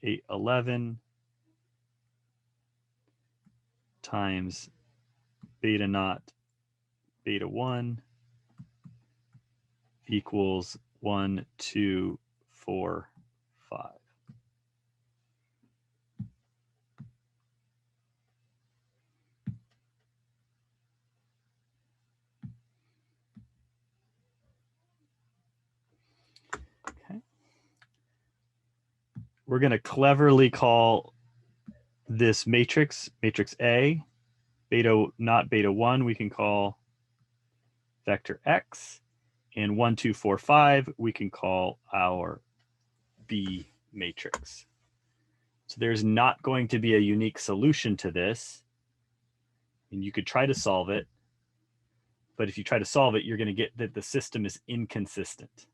8, 11 times beta naught beta 1 equals 1, 2, 4, 5. Okay. We're going to cleverly call this matrix A, beta naught beta 1, we can call vector x, and 1, 2, 4, 5, we can call our B matrix. So there's not going to be a unique solution to this, and you could try to solve it, but if you try to solve it, you're going to get that the system is inconsistent.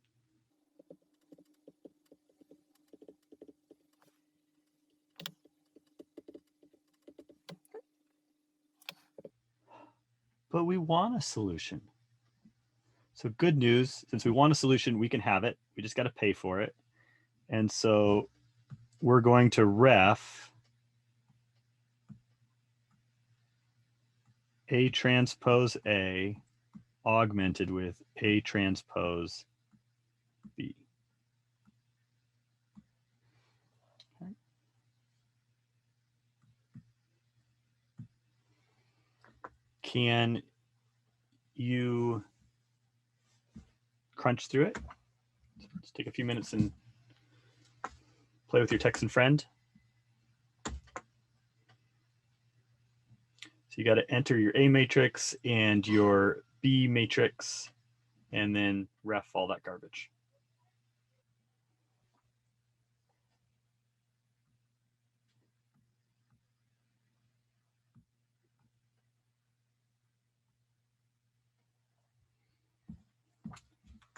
But we want a solution. So good news, since we want a solution, we can have it. We just got to pay for it. And so we're going to ref A transpose A augmented with A transpose B. Okay. Can you crunch through it? Let's take a few minutes and play with your Texan friend. So you got to enter your A matrix and your B matrix, and then ref all that garbage.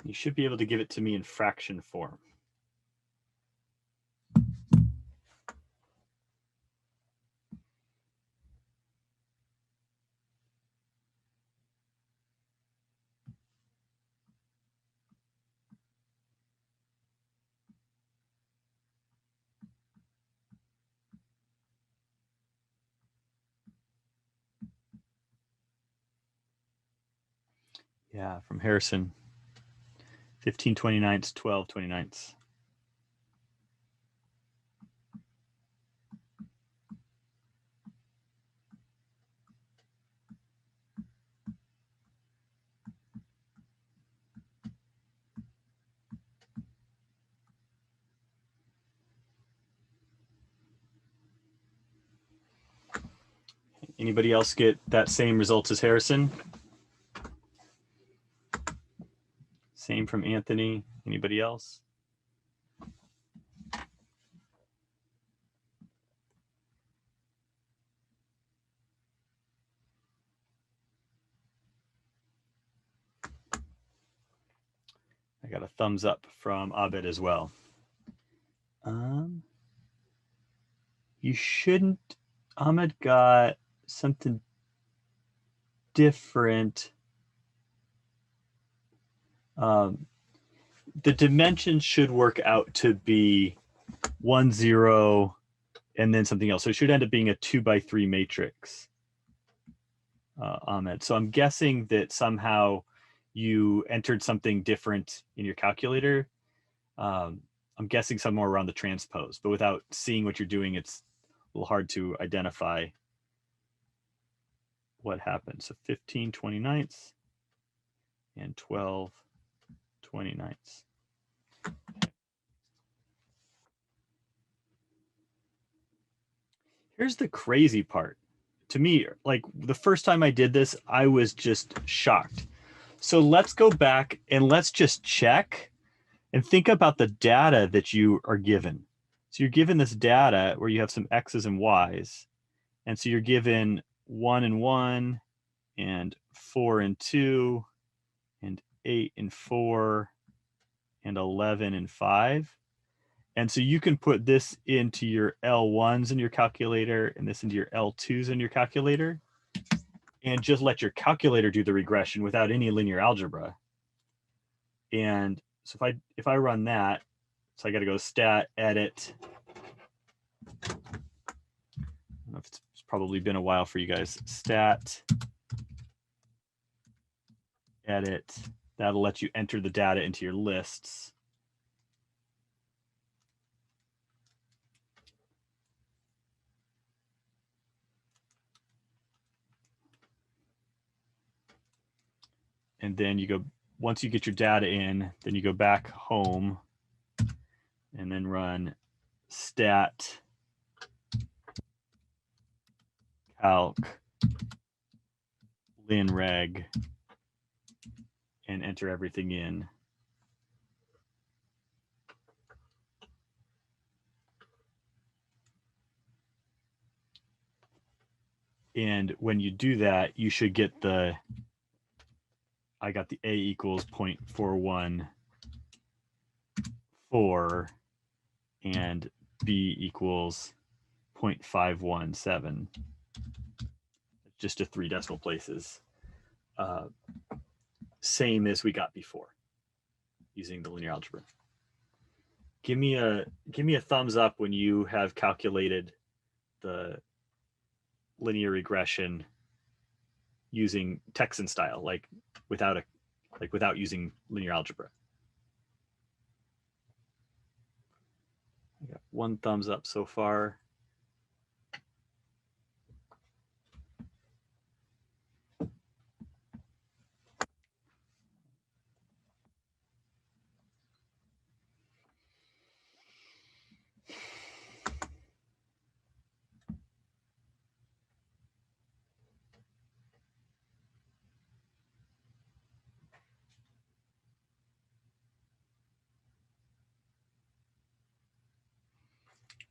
You should be able to give it to me in fraction form. Yeah, from Harrison. 15 29ths, 12 29ths. Anybody else get that same results as Harrison? Same from Anthony. Anybody else? I got a thumbs up from Abed as well. You shouldn't. Ahmed got something different. The dimensions should work out to be 1, 0, and then something else. So it should end up being a 2x3 matrix, Ahmed. So I'm guessing that somehow you entered something different in your calculator. I'm guessing somewhere around the transpose, but without seeing what you're doing, it's a little hard to identify what happened. So 15 29ths and 12 29ths. Here's the crazy part. To me, like the first time I did this, I was just shocked. So let's go back and let's just check and think about the data that you are given. So you're given this data where you have some X's and Y's. And so you're given 1 and 1 and 4 and 2 and 8 and 4 and 11 and 5. And so you can put this into your L1s in your calculator and this into your L2s in your calculator and just let your calculator do the regression without any linear algebra. And so if I run that, so I got to go stat, edit. I don't know if it's probably been a while for you guys. Stat, edit. That'll let you enter the data into your lists. And then you go, once you get your data in, then you go back home and then run stat calc lin reg and enter everything in. And when you do that, you should get the, I got the A equals 0.414 and B equals 0.517, just to 3 decimal places. Same as we got before using the linear algebra. Give me a thumbs up when you have calculated the linear regression using Texan style, like without using linear algebra. I got 1 thumbs up so far.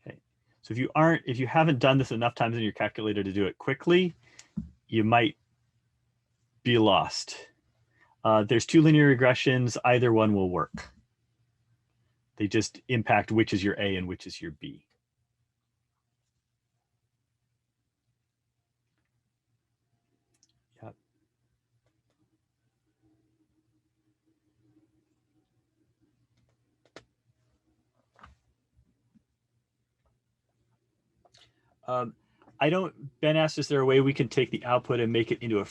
Okay. So if you haven't done this enough times in your calculator to do it quickly, you might be lost. There's 2 linear regressions. Either one will work. They just impact which is your A and which is your B. Yep. Ben asked, is there a way we can take the output and make it into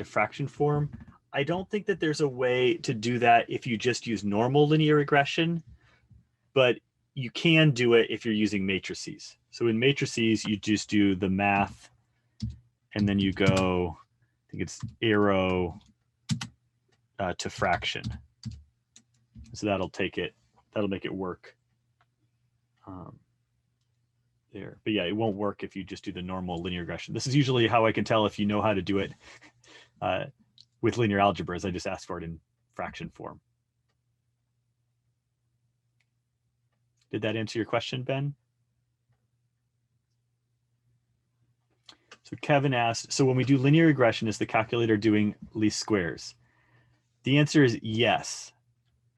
fraction form? I don't think that there's a way to do that if you just use normal linear regression, but you can do it if you're using matrices. So in matrices, you just do the math, and then you go, I think it's arrow to fraction. So that'll make it work there. But yeah, it won't work if you just do the normal linear regression. This is usually how I can tell if you know how to do it with linear algebra, is I just ask for it in fraction form. Did that answer your question, Ben? So Kevin asked, so when we do linear regression, is the calculator doing least squares? The answer is yes.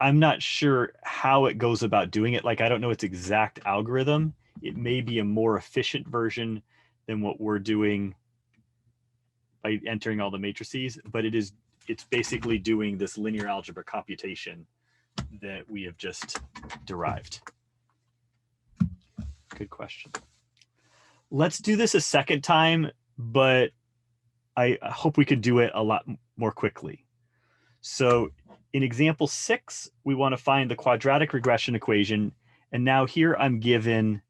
I'm not sure how it goes about doing it. Like, I don't know its exact algorithm. It may be a more efficient version than what we're doing by entering all the matrices, but it's basically doing this linear algebra computation that we have just derived. Good question. Let's do this a second time, but I hope we could do it a lot more quickly. So in example 6, we want to find the quadratic regression equation. And now here I'm given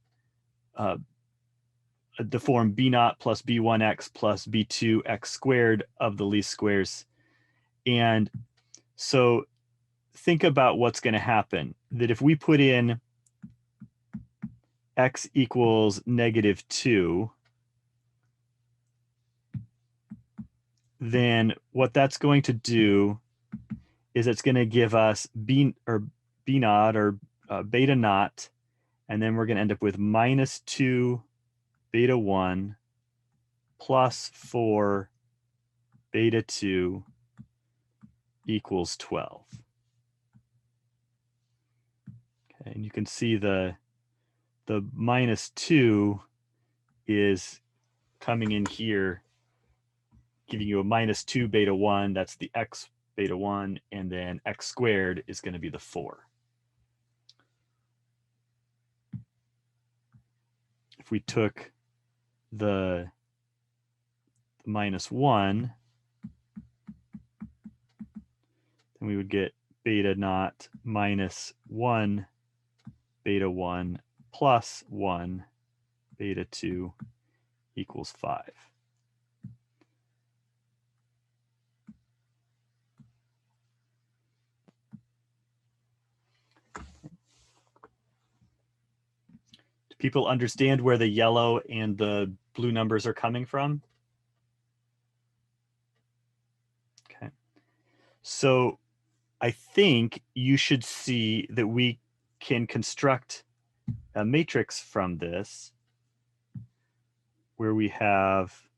the form b0 plus b1x plus b2x squared of the least squares. And so think about what's going to happen. That if we put in x equals -2, then what that's going to do is it's going to give us b0 or beta naught, and then we're going to end up with -2 beta 1 plus 4 beta 2 equals 12. Okay, and you can see the -2 is coming in here, giving you a -2 beta 1. That's the x beta 1, and then x squared is going to be the 4. If we took the -1, then we would get beta naught minus 1 beta 1 plus 1 beta 2 equals 5. Do people understand where the yellow and the blue numbers are coming from? Okay. So I think you should see that we can construct a matrix from this where we have,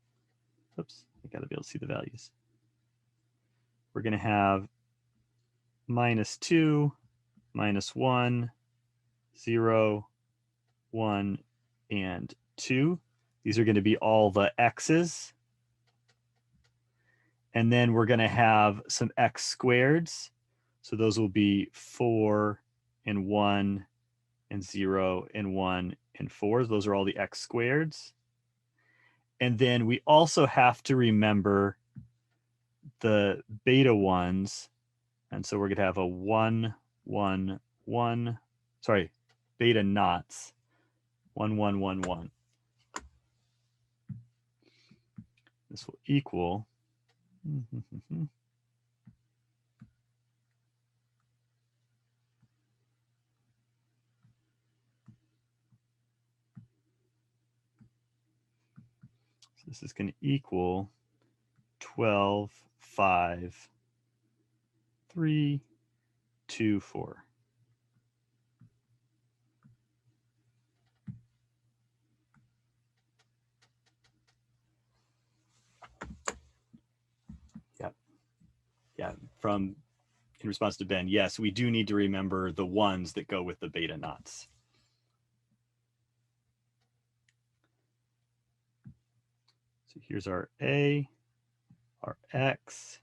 oops, I gotta be able to see the values. We're gonna have -2, -1, 0, 1, and 2. These are gonna be all the x's. And then we're gonna have some x squareds. So those will be 4 and 1 and 0 and 1 and 4. Those are all the x squareds. And then we also have to remember the beta ones. And so we're going to have a 1, 1, 1, sorry, beta knots, 1, 1, 1, 1. This will equal, so this is going to equal 12, 5, 3, 2, 4. Yeah, from in response to Ben, yes, we do need to remember the ones that go with the beta knots. So here's our A, our X,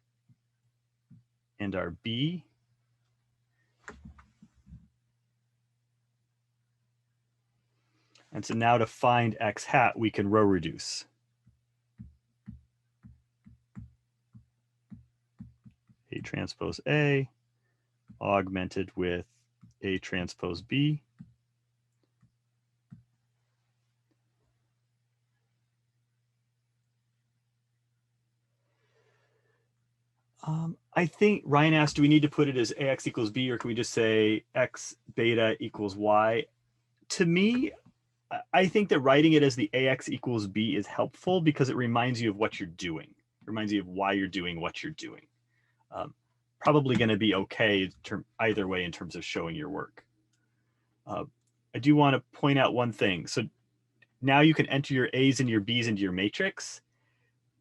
and our B. And so now to find X hat, we can row reduce. A transpose A augmented with A transpose B. I think Ryan asked, do we need to put it as AX equals B, or can we just say X beta equals Y? To me, I think that writing it as the AX equals B is helpful because it reminds you of what you're doing. It reminds you of why you're doing what you're doing. Probably going to be okay either way in terms of showing your work. I do want to point out one thing. So now you can enter your A's and your B's into your matrix.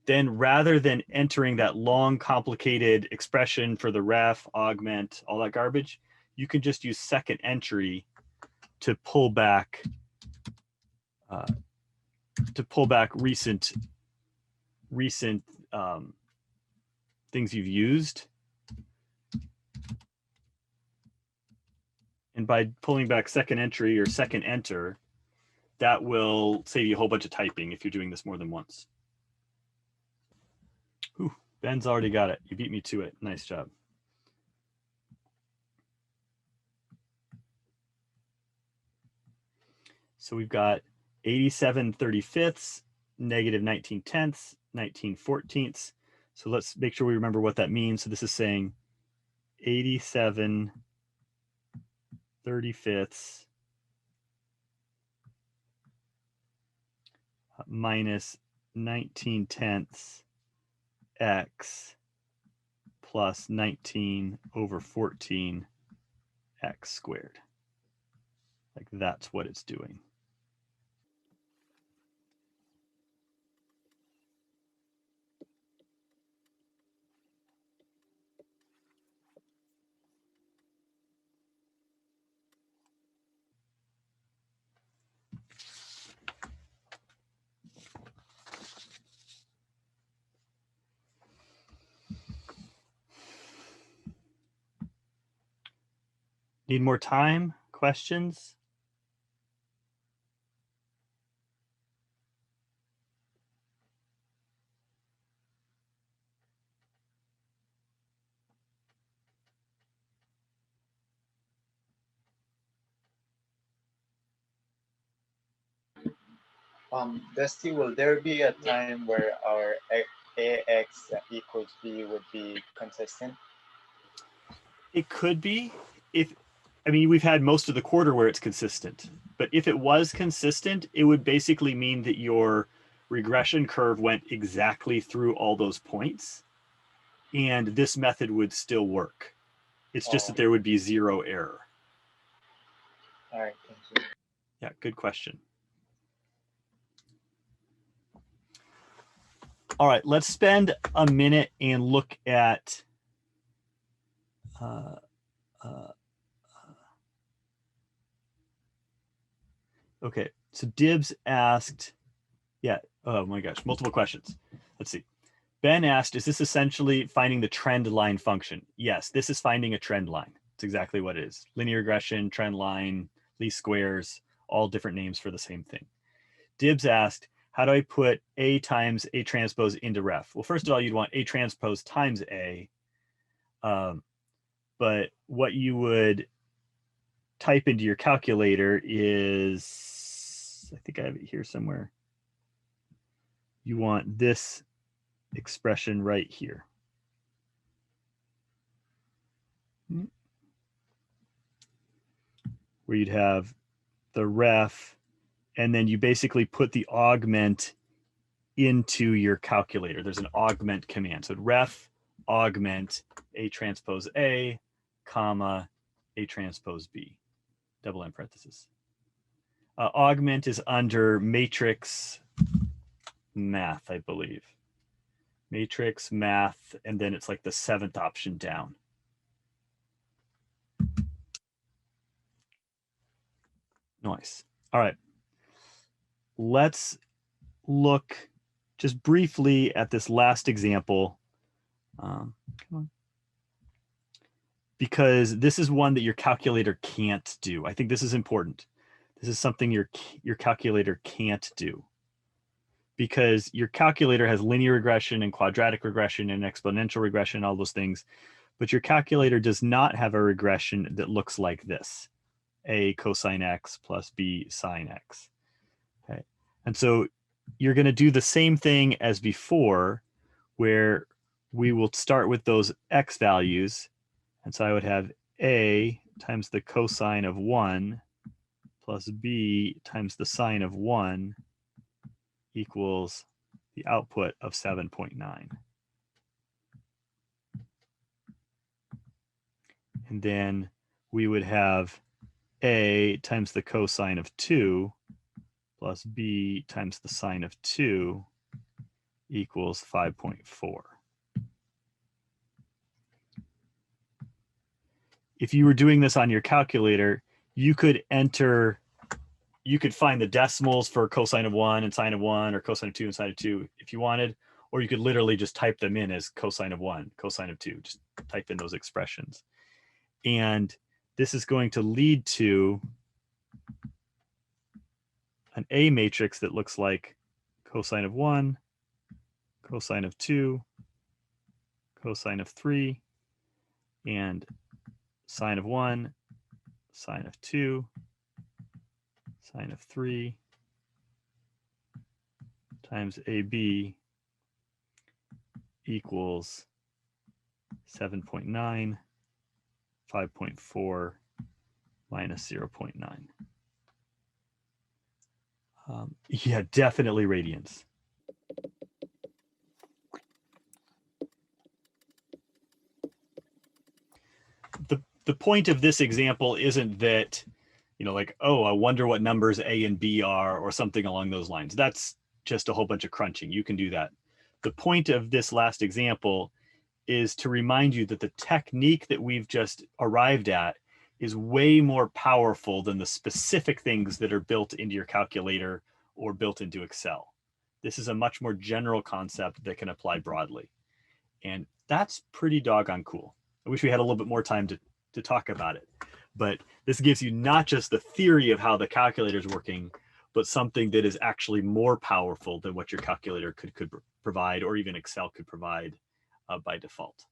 Then rather than entering that long, complicated expression for the ref, augment, all that garbage, you can just use second entry to pull back recent things you've used. And by pulling back second entry or second enter, that will save you a whole bunch of typing if you're doing this more than once. Ooh, Ben's already got it. You beat me to it. Nice job. So we've got 87 35ths, negative 19 tenths, 19 14ths. So let's make sure we remember what that means. So this is saying 87 35ths minus 19 tenths x plus 19 over 14 x squared. Like that's what it's doing. Need more time? Questions? Dusty, will there be a time where our AX equals B would be consistent? It could be. I mean, we've had most of the quarter where it's consistent, but if it was consistent, it would basically mean that your regression curve went exactly through all those points, and this method would still work. It's just that there would be zero error. All right, thank you. Yeah, good question. All right, let's spend a minute and look at okay, so Dibs asked, yeah, oh my gosh, multiple questions. Let's see. Ben asked, is this essentially finding the trend line function? Yes, this is finding a trend line. It's exactly what it is. Linear regression, trend line, least squares, all different names for the same thing. Dibs asked, how do I put A times A transpose into ref? Well, first of all, you'd want A transpose times A. But what you would type into your calculator is, I think I have it here somewhere. You want this expression right here. Where you'd have the ref, and then you basically put the augment into your calculator. There's an augment command. So ref augment A transpose A, comma, A transpose B, double end parenthesis. Augment is under matrix math, I believe. Matrix math, and then it's like the 7th option down. Nice. All right. Let's look just briefly at this last example. Come on. Because this is one that your calculator can't do. I think this is important. This is something your calculator can't do. Because your calculator has linear regression and quadratic regression and exponential regression, all those things. But your calculator does not have a regression that looks like this. A cosine x plus B sine x. Okay. And so you're going to do the same thing as before, where we will start with those x values. And so I would have A times the cosine of 1 plus B times the sine of 1 equals the output of 7.9. And then we would have A times the cosine of 2 plus B times the sine of 2 equals 5.4. If you were doing this on your calculator, you could find the decimals for cosine of 1 and sine of 1, or cosine of 2 and sine of 2 if you wanted, or you could literally just type them in as cosine of 1, cosine of 2, just type in those expressions. And this is going to lead to an A matrix that looks like cosine of 1, cosine of 2, cosine of 3, and sine of 1, sine of 2, sine of 3 times AB equals 7.9, 5.4 minus 0.9. Yeah, definitely radians. The point of this example isn't that, like, oh, I wonder what numbers A and B are or something along those lines. That's just a whole bunch of crunching. You can do that. The point of this last example is to remind you that the technique that we've just arrived at is way more powerful than the specific things that are built into your calculator or built into Excel. This is a much more general concept that can apply broadly. And that's pretty doggone cool. I wish we had a little bit more time to talk about it. But this gives you not just the theory of how the calculator is working, but something that is actually more powerful than what your calculator could provide, or even Excel could provide by default.